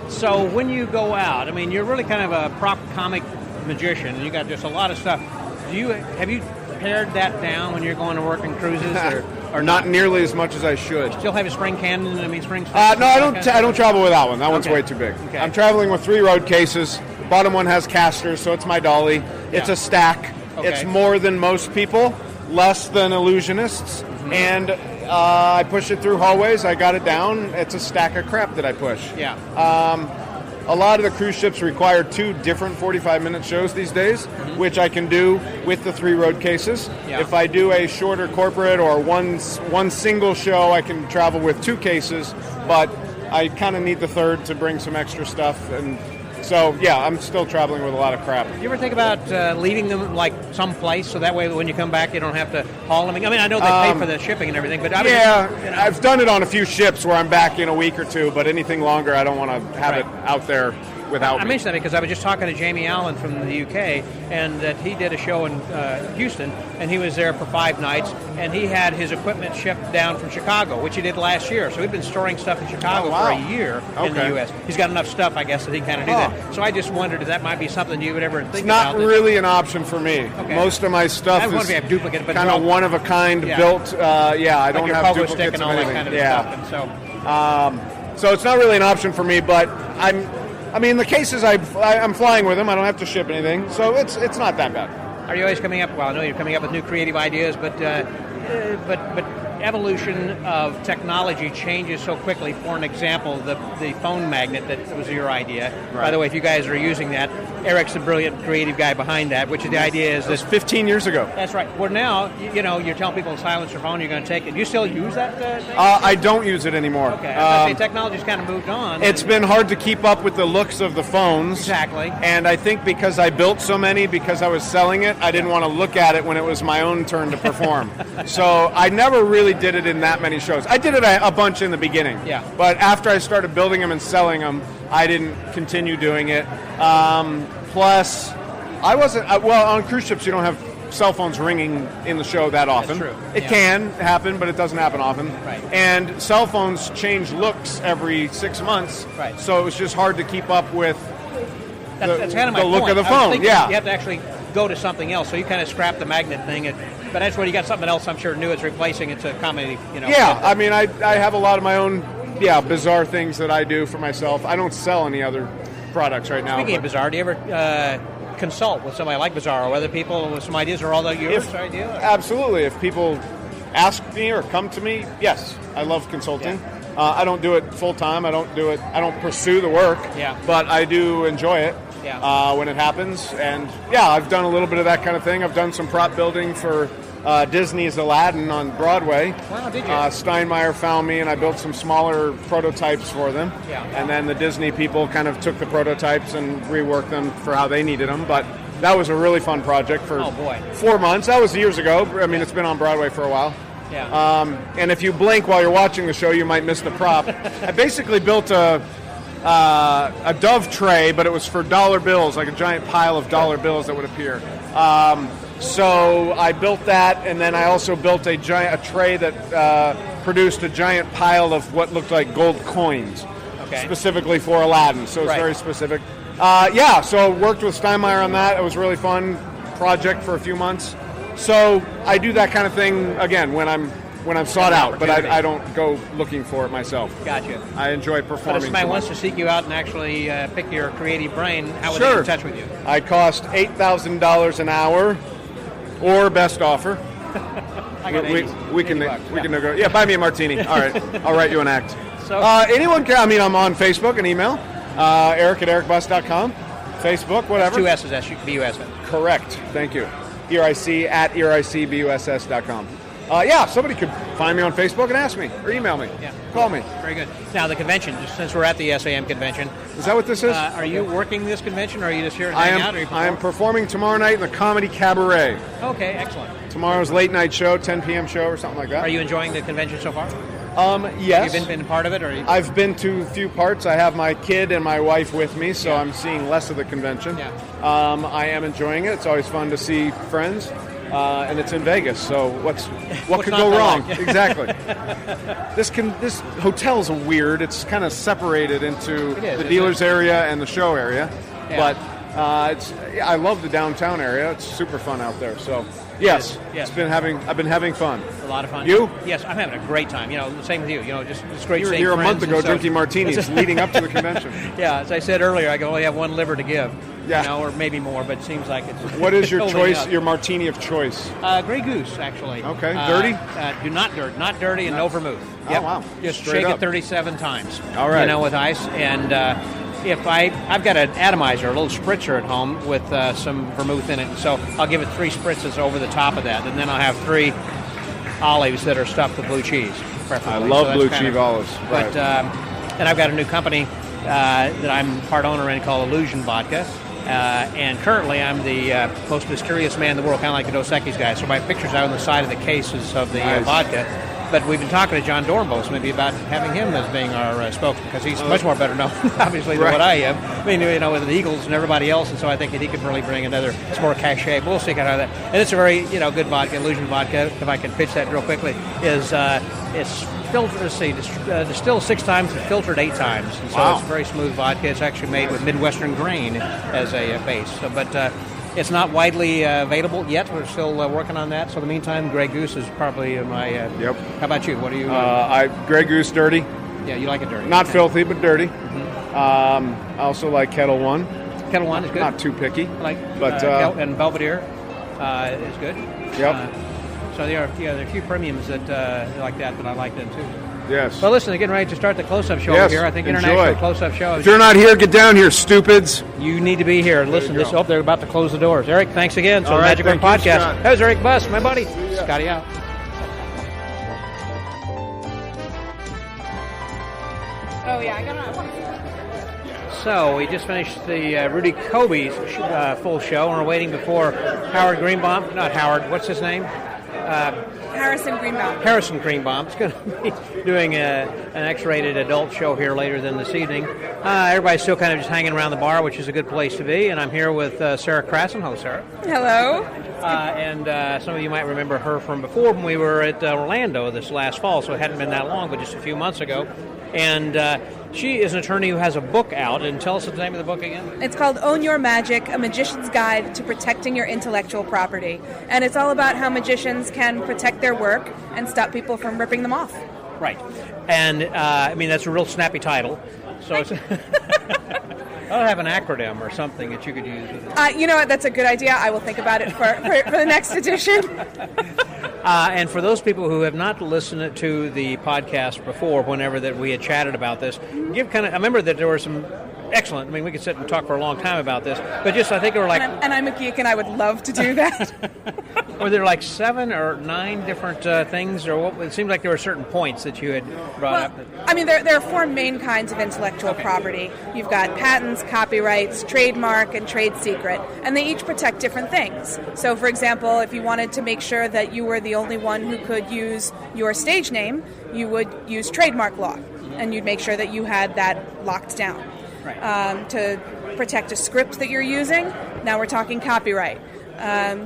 So when you go out, I mean, you're really kind of a prop comic magician, and you got just a lot of stuff. Have you pared that down when you're going to work in cruises, or not nearly as much as I should? Still have a spring cannon? I mean, spring. No, I don't travel with that one. That one's way too big. Okay. I'm traveling with 3 road cases. The bottom one has casters, so it's my dolly. It's a stack. Okay. It's more than most people, less than illusionists, and I push it through hallways. I got it down. It's a stack of crap that I push. Yeah. A lot of the cruise ships require 2 different 45-minute shows these days, which I can do with the 3 road cases. Yeah. If I do a shorter corporate or one single show, I can travel with 2 cases, but I kind of need the third to bring some extra stuff. And so, yeah, I'm still traveling with a lot of crap. You ever think about leaving them like someplace so that way when you come back you don't have to haul them? I mean, I know they pay for the shipping and everything, but I've done it on a few ships where I'm back in a week or 2, but anything longer, I don't want to have it out there without I me. mentioned that because I was just talking to Jamie Allen from the UK, and that he did a show in Houston, and he was there for 5 nights, and he had his equipment shipped down from Chicago, which he did last year. So he'd been storing stuff in Chicago for a year in the U.S. He's got enough stuff, I guess, that he can kind of do that. So I just wondered if that might be something you would ever think about. It's not really an option for me. Okay. Most of my stuff is kind of one-of-a-kind built. I don't have pogo duplicates stick and all of that anything. kind of stuff. And so it's not really an option for me, but the cases I'm flying with them. I don't have to ship anything, so it's not that bad. Are you always coming up? Well, I know you're coming up with new creative ideas, but evolution of technology changes so quickly. For an example, the phone magnet that was your idea. Right. By the way, if you guys are using that, Eric's the brilliant creative guy behind that. Which the idea is this 15 years ago. That's right. Well, now you're telling people to silence their phone. You're going to take it. Do you still use that thing? I don't use it anymore. Okay. Technology's kind of moved on. It's been hard to keep up with the looks of the phones. Exactly. And I think because I built so many, because I was selling it, I didn't want to look at it when it was my own turn to perform. So I never really did it in that many shows. I did it a bunch in the beginning. Yeah. But after I started building them and selling them, I didn't continue doing it. Plus, I wasn't... on cruise ships, you don't have cell phones ringing in the show that often. That's true. It can happen, but it doesn't happen often. Right. And cell phones change looks every 6 months. Right. So it was just hard to keep up with that's kind of my the look point. of the I was phone. thinking Yeah. You have to actually go to something else. So you kind of scrap the magnet thing. But that's when you got something else, I'm sure, new it's replacing it to accommodate, Yeah, I have a lot of my own, bizarre things that I do for myself. I don't sell any other products right now. Speaking of bizarre, do you ever consult with somebody like Bizarre or other people with some ideas, or all that your idea? Absolutely. If people ask me or come to me, yes, I love consulting. Yeah. I don't do it full time. I don't pursue the work. Yeah. But I do enjoy it. Yeah. When it happens. And I've done a little bit of that kind of thing. I've done some prop building for Disney's Aladdin on Broadway. Wow, did you? Steinmeier found me, and I built some smaller prototypes for them. Yeah. And then the Disney people kind of took the prototypes and reworked them for how they needed them. But that was a really fun project for 4 months. That was years ago. I mean, it's been on Broadway for a while. Yeah. And if you blink while you're watching the show, you might miss the prop. I basically built a dove tray, but it was for dollar bills, like a giant pile of dollar bills that would appear. So I built that, and then I also built a tray that produced a giant pile of what looked like gold coins, specifically for Aladdin. So it's very specific. So worked with Steinmeier on that. It was a really fun project for a few months. So I do that kind of thing again when I'm sought out, but I don't go looking for it myself. Gotcha. I enjoy performing. But if somebody wants to seek you out and actually pick your creative brain, how would they get in touch with you? I cost $8,000 an hour, or best offer. we can negotiate. Yeah, buy me a martini. All right, I'll write you an act. So anyone can. I mean, I'm on Facebook and email. Eric@ericbuss.com. Facebook, whatever. 2 S's, S-U-B-U-S. Correct. Thank you. ERIC@ERICBUSS.com. Somebody could find me on Facebook and ask me, or email me, call me. Very good. Now, the convention, since we're at the SAM convention. Is that what this is? Are you working this convention, or are you just here to hang out? I am performing tomorrow night in the Comedy Cabaret. Okay, excellent. Tomorrow's late night show, 10 p.m. show or something like that. Are you enjoying the convention so far? Yes. Have you been part of it? I've been to a few parts. I have my kid and my wife with me, so I'm seeing less of the convention. Yeah. I am enjoying it. It's always fun to see friends. And it's in Vegas, so what could go wrong? Exactly. This hotel's weird. It's kind of separated into the dealer's area and the show area, but I love the downtown area. It's super fun out there. So yes. I've been having fun. A lot of fun. You? Yes, I'm having a great time. Same with you. Just it's great. You were here a month ago drinking martinis leading up to the convention. Yeah, as I said earlier, I can only have one liver to give. Yeah. Or maybe more, but it seems like it's. What is your choice? Up. Your martini of choice? Grey Goose, actually. Okay. Dirty? Not dirty, and no vermouth. Yep. Oh wow! Just Straight shake up. it 37 times. All right. With ice, and if I've got an atomizer, a little spritzer at home with some vermouth in it, so I'll give it 3 spritzes over the top of that, and then I'll have 3 olives that are stuffed with blue cheese. Preferably. I love blue cheese olives. But and I've got a new company that I'm part owner in called Illusion Vodka. And currently, I'm the most mysterious man in the world, kind of like the Dos Equis guy. So my picture's out on the side of the cases of the vodka. But we've been talking to John Dornbos maybe about having him as being our spokesman, because he's much more better known, obviously, than what I am. I mean, with the Eagles and everybody else, and so I think that he could really bring it's more cachet. But we'll see kind of that. And it's a very, good vodka. Illusion Vodka, if I can pitch that real quickly, is it's filtered. Let's see, distilled 6 times and filtered 8 times. And so it's very smooth vodka. It's actually made with Midwestern grain as a base. So, but it's not widely available yet. We're still working on that. So in the meantime, Grey Goose is probably my... Yep. How about you? What do you... Grey Goose dirty. Yeah, you like it dirty. Not filthy, but dirty. Mm-hmm. I also like Kettle One. Kettle One is good. Not too picky. And Belvedere is good. Yep. So there are a few premiums that like that I like them too. Yes. Well, listen, they're getting ready to start the close-up show over here. I think International Close-Up Show. If you're not here, get down here, stupids. You need to be here. Listen, they're about to close the doors. Eric, thanks again. So, right, Magic Word Podcast. That was Eric Buss, my buddy. Scotty out. Oh, yeah, I want to see. So, we just finished the Rudy Kobe full show, and we're waiting before Howard Greenbaum. Not Howard, what's his name? Harrison Greenbaum. Harrison Greenbaum is going to be doing an X-rated adult show here later this evening. Everybody's still kind of just hanging around the bar, which is a good place to be. And I'm here with Sarah Krassen. Hello, Sarah. Hello. And some of you might remember her from before when we were at Orlando this last fall, so it hadn't been that long, but just a few months ago. And she is an attorney who has a book out. And tell us the name of the book again. It's called Own Your Magic, A Magician's Guide to Protecting Your Intellectual Property. And it's all about how magicians can protect their work and stop people from ripping them off. Right. And, that's a real snappy title. So it's... I'll have an acronym or something that you could use. You know what? That's a good idea. I will think about it for the next edition. And for those people who have not listened to the podcast before, whenever that we had chatted about this, I remember that there were some excellent. I mean, we could sit and talk for a long time about this, but just I think there were like. And I'm a geek, and I would love to do that. Were there like 7 or 9 different things, or what? It seemed like there were certain points that you had brought up. I mean, there are 4 main kinds of intellectual property. You've got patents, copyrights, trademark, and trade secret, and they each protect different things. So, for example, if you wanted to make sure that you were the only one who could use your stage name, you would use trademark law, and you'd make sure that you had that locked down. Right. To protect a script that you're using, now we're talking copyright.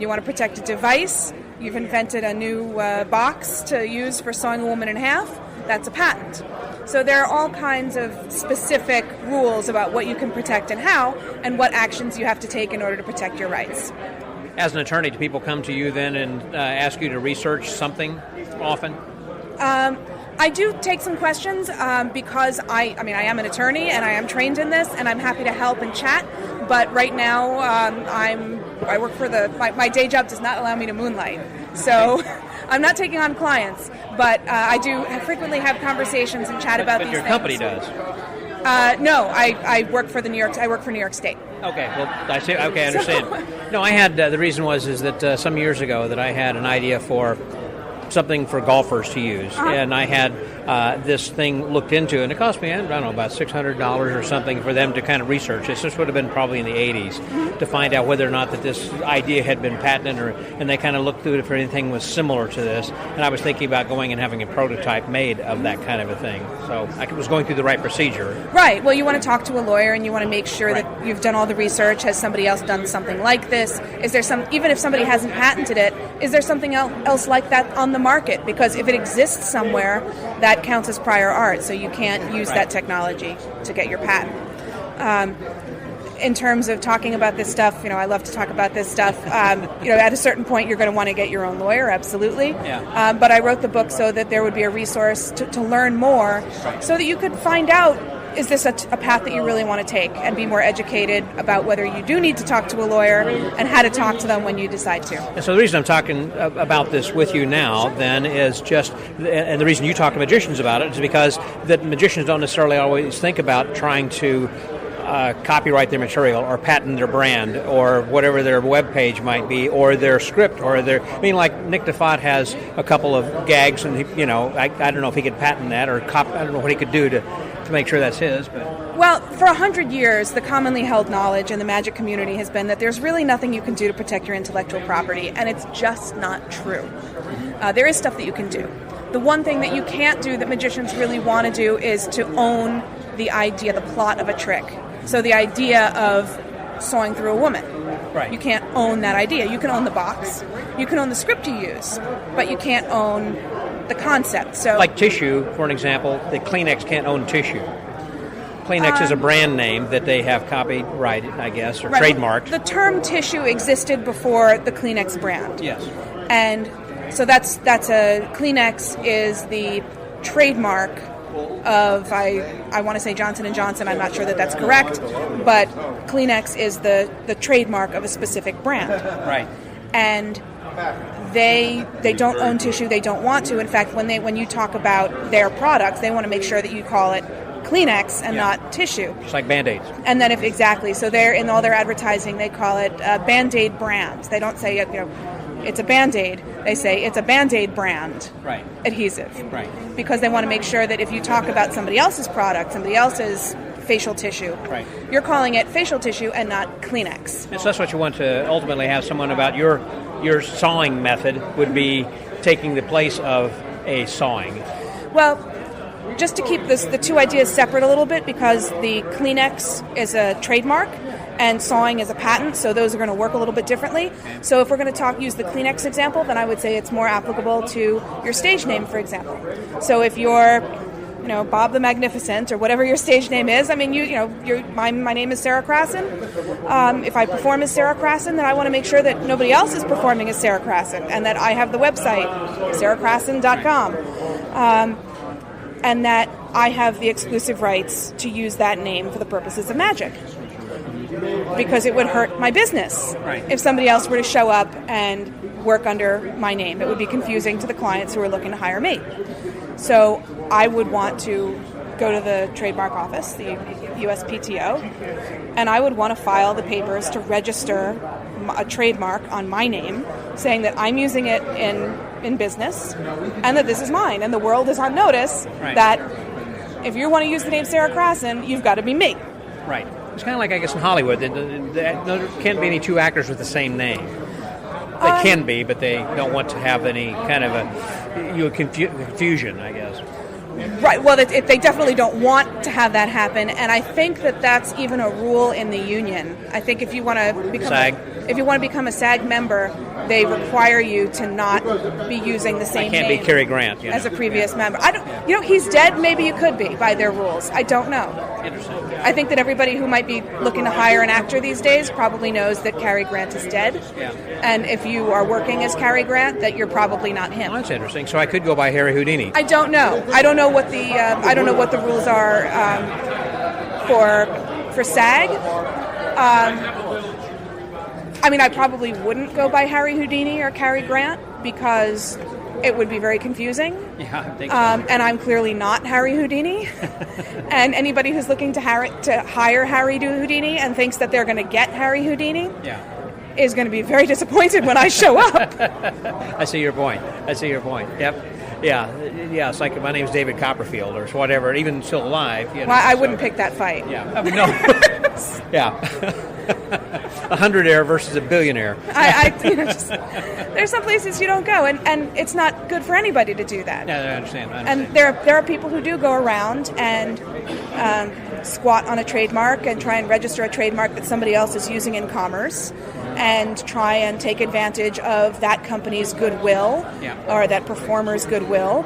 You want to protect a device, you've invented a new box to use for sawing a woman in half, that's a patent. So there are all kinds of specific rules about what you can protect and how, and what actions you have to take in order to protect your rights. As an attorney, do people come to you then and ask you to research something often? I do take some questions because I am an attorney and I am trained in this, and I'm happy to help and chat. But right now, I work for my day job does not allow me to moonlight, so I'm not taking on clients. But I do frequently have conversations and chat about these things. But your company does. No, I work for I work for New York State. Okay, well, I see. Okay, I understand. No, I had the reason is that some years ago that I had an idea for something for golfers to use, and I had this thing looked into, and it cost me, I don't know, about $600 or something for them to kind of research this. This would have been probably in the 80s to find out whether or not that this idea had been patented, and they kind of looked through it if anything was similar to this, and I was thinking about going and having a prototype made of that kind of a thing. So I was going through the right procedure. Right. Well, you want to talk to a lawyer, and you want to make sure that you've done all the research. Has somebody else done something like this? Is there even if somebody hasn't patented it, is there something else like that on the market? Because if it exists somewhere, that counts as prior art, so you can't use that technology to get your patent. In terms of talking about this stuff, I love to talk about this stuff. At a certain point, you're going to want to get your own lawyer, absolutely. Yeah. But I wrote the book so that there would be a resource to learn more, so that you could find out is this a path that you really want to take, and be more educated about whether you do need to talk to a lawyer and how to talk to them when you decide to. And so the reason I'm talking about this with you now, then, is just, and the reason you talk to magicians about it is because that magicians don't necessarily always think about trying to copyright their material or patent their brand or whatever their web page might be or their script or like Nick DeFont has a couple of gags, and he, I don't know if he could patent that or I don't know what he could do to make sure that's his. But well, for 100 years, the commonly held knowledge in the magic community has been that there's really nothing you can do to protect your intellectual property, and it's just not true. There is stuff that you can do. The one thing that you can't do that magicians really want to do is to own the idea, the plot of a trick. So the idea of sawing through a woman. Right. You can't own that idea. You can own the box. You can own the script you use, but you can't own the concept. So, like tissue, for an example, the Kleenex can't own tissue. Kleenex is a brand name that they have copyrighted, I guess, or trademarked. The term tissue existed before the Kleenex brand. Yes. And so that's a Kleenex is the trademark of I want to say Johnson & Johnson. I'm not sure that that's correct, but Kleenex is the trademark of a specific brand. Right. And they don't own tissue. They don't want to. In fact, when you talk about their products, they want to make sure that you call it Kleenex and not tissue. It's like Band-Aids. And then so they're in all their advertising, they call it Band-Aid brands. They don't say it's a Band-Aid. They say it's a Band-Aid brand adhesive. Right. Because they want to make sure that if you talk about somebody else's product, somebody else's facial tissue, you're calling it facial tissue and not Kleenex. And so that's what you want to ultimately have someone about your sawing method would be taking the place of a sawing. Well, just to keep the two ideas separate a little bit, because the Kleenex is a trademark and sawing is a patent, so those are going to work a little bit differently. So if we're going to use the Kleenex example, then I would say it's more applicable to your stage name, for example. So if you're Bob the Magnificent or whatever your stage name is, I mean, my name is Sarah Krasin. If I perform as Sarah Krasin, then I want to make sure that nobody else is performing as Sarah Krasin, and that I have the website, sarahkrasin.com. And that I have the exclusive rights to use that name for the purposes of magic. Because it would hurt my business if somebody else were to show up and work under my name. It would be confusing to the clients who are looking to hire me. So I would want to go to the trademark office, the USPTO, and I would want to file the papers to register a trademark on my name, saying that I'm using it in business and that this is mine, and the world is on notice that if you want to use the name Sarah Krasin, you've got to be me. Right. It's kind of like, I guess, in Hollywood. There can't be any two actors with the same name. They can be, but they don't want to have any kind of confusion, I guess. Right. Well, they definitely don't want to have that happen, and I think that that's even a rule in the union. I think if you want to become a SAG member, they require you to not be using the same name. I can't be Cary Grant as a previous member. I don't. He's dead. Maybe you could be by their rules. I don't know. Interesting. I think that everybody who might be looking to hire an actor these days probably knows that Cary Grant is dead. Yeah. And if you are working as Cary Grant, that you're probably not him. Oh, that's interesting. So I could go by Harry Houdini. I don't know. I don't know what the rules are for SAG. I mean, I probably wouldn't go by Harry Houdini or Cary Grant because it would be very confusing. Yeah, I think so. And I'm clearly not Harry Houdini. And anybody who's looking to hire Harry Houdini and thinks that they're going to get Harry Houdini is going to be very disappointed when I show up. I see your point. Yep. Yeah. It's like my name's David Copperfield or whatever, even still alive. Well, I wouldn't pick that fight. Yeah. I mean, no. Yeah. 100-aire versus a billionaire. There's some places you don't go, and it's not good for anybody to do that. Yeah, I understand. And there are people who do go around and squat on a trademark and try and register a trademark that somebody else is using in commerce, and try and take advantage of that company's goodwill or that performer's goodwill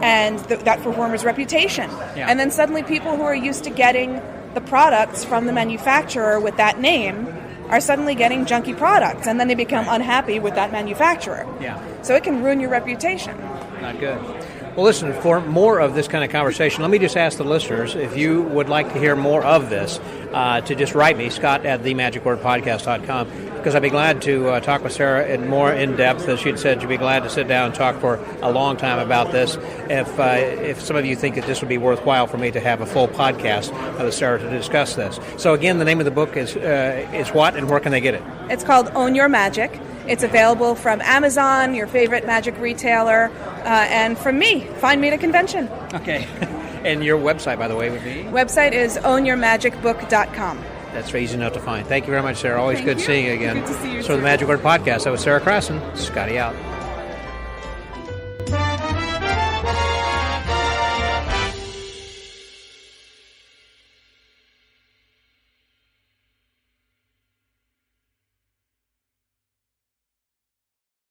and that performer's reputation. Yeah. And then suddenly people who are used to getting the products from the manufacturer with that name are suddenly getting junky products, and then they become unhappy with that manufacturer. Yeah. So it can ruin your reputation. Not good. Well, listen, for more of this kind of conversation, let me just ask the listeners, if you would like to hear more of this, to just write me, Scott@themagicwordpodcast.com, because I'd be glad to talk with Sarah in more in depth. As she'd said, she'd be glad to sit down and talk for a long time about this. If some of you think that this would be worthwhile for me to have a full podcast with Sarah to discuss this. So again, the name of the book is what, and where can they get it? It's called Own Your Magic. It's available from Amazon, your favorite magic retailer, and from me. Find me at a convention. Okay. And your website, by the way, would be? Website is ownyourmagicbook.com. That's easy enough to find. Thank you very much, Sarah. Always Thank good you. seeing you again. Good to see you, So the too. Magic Word Podcast. That was Sarah Crossan. Scotty out.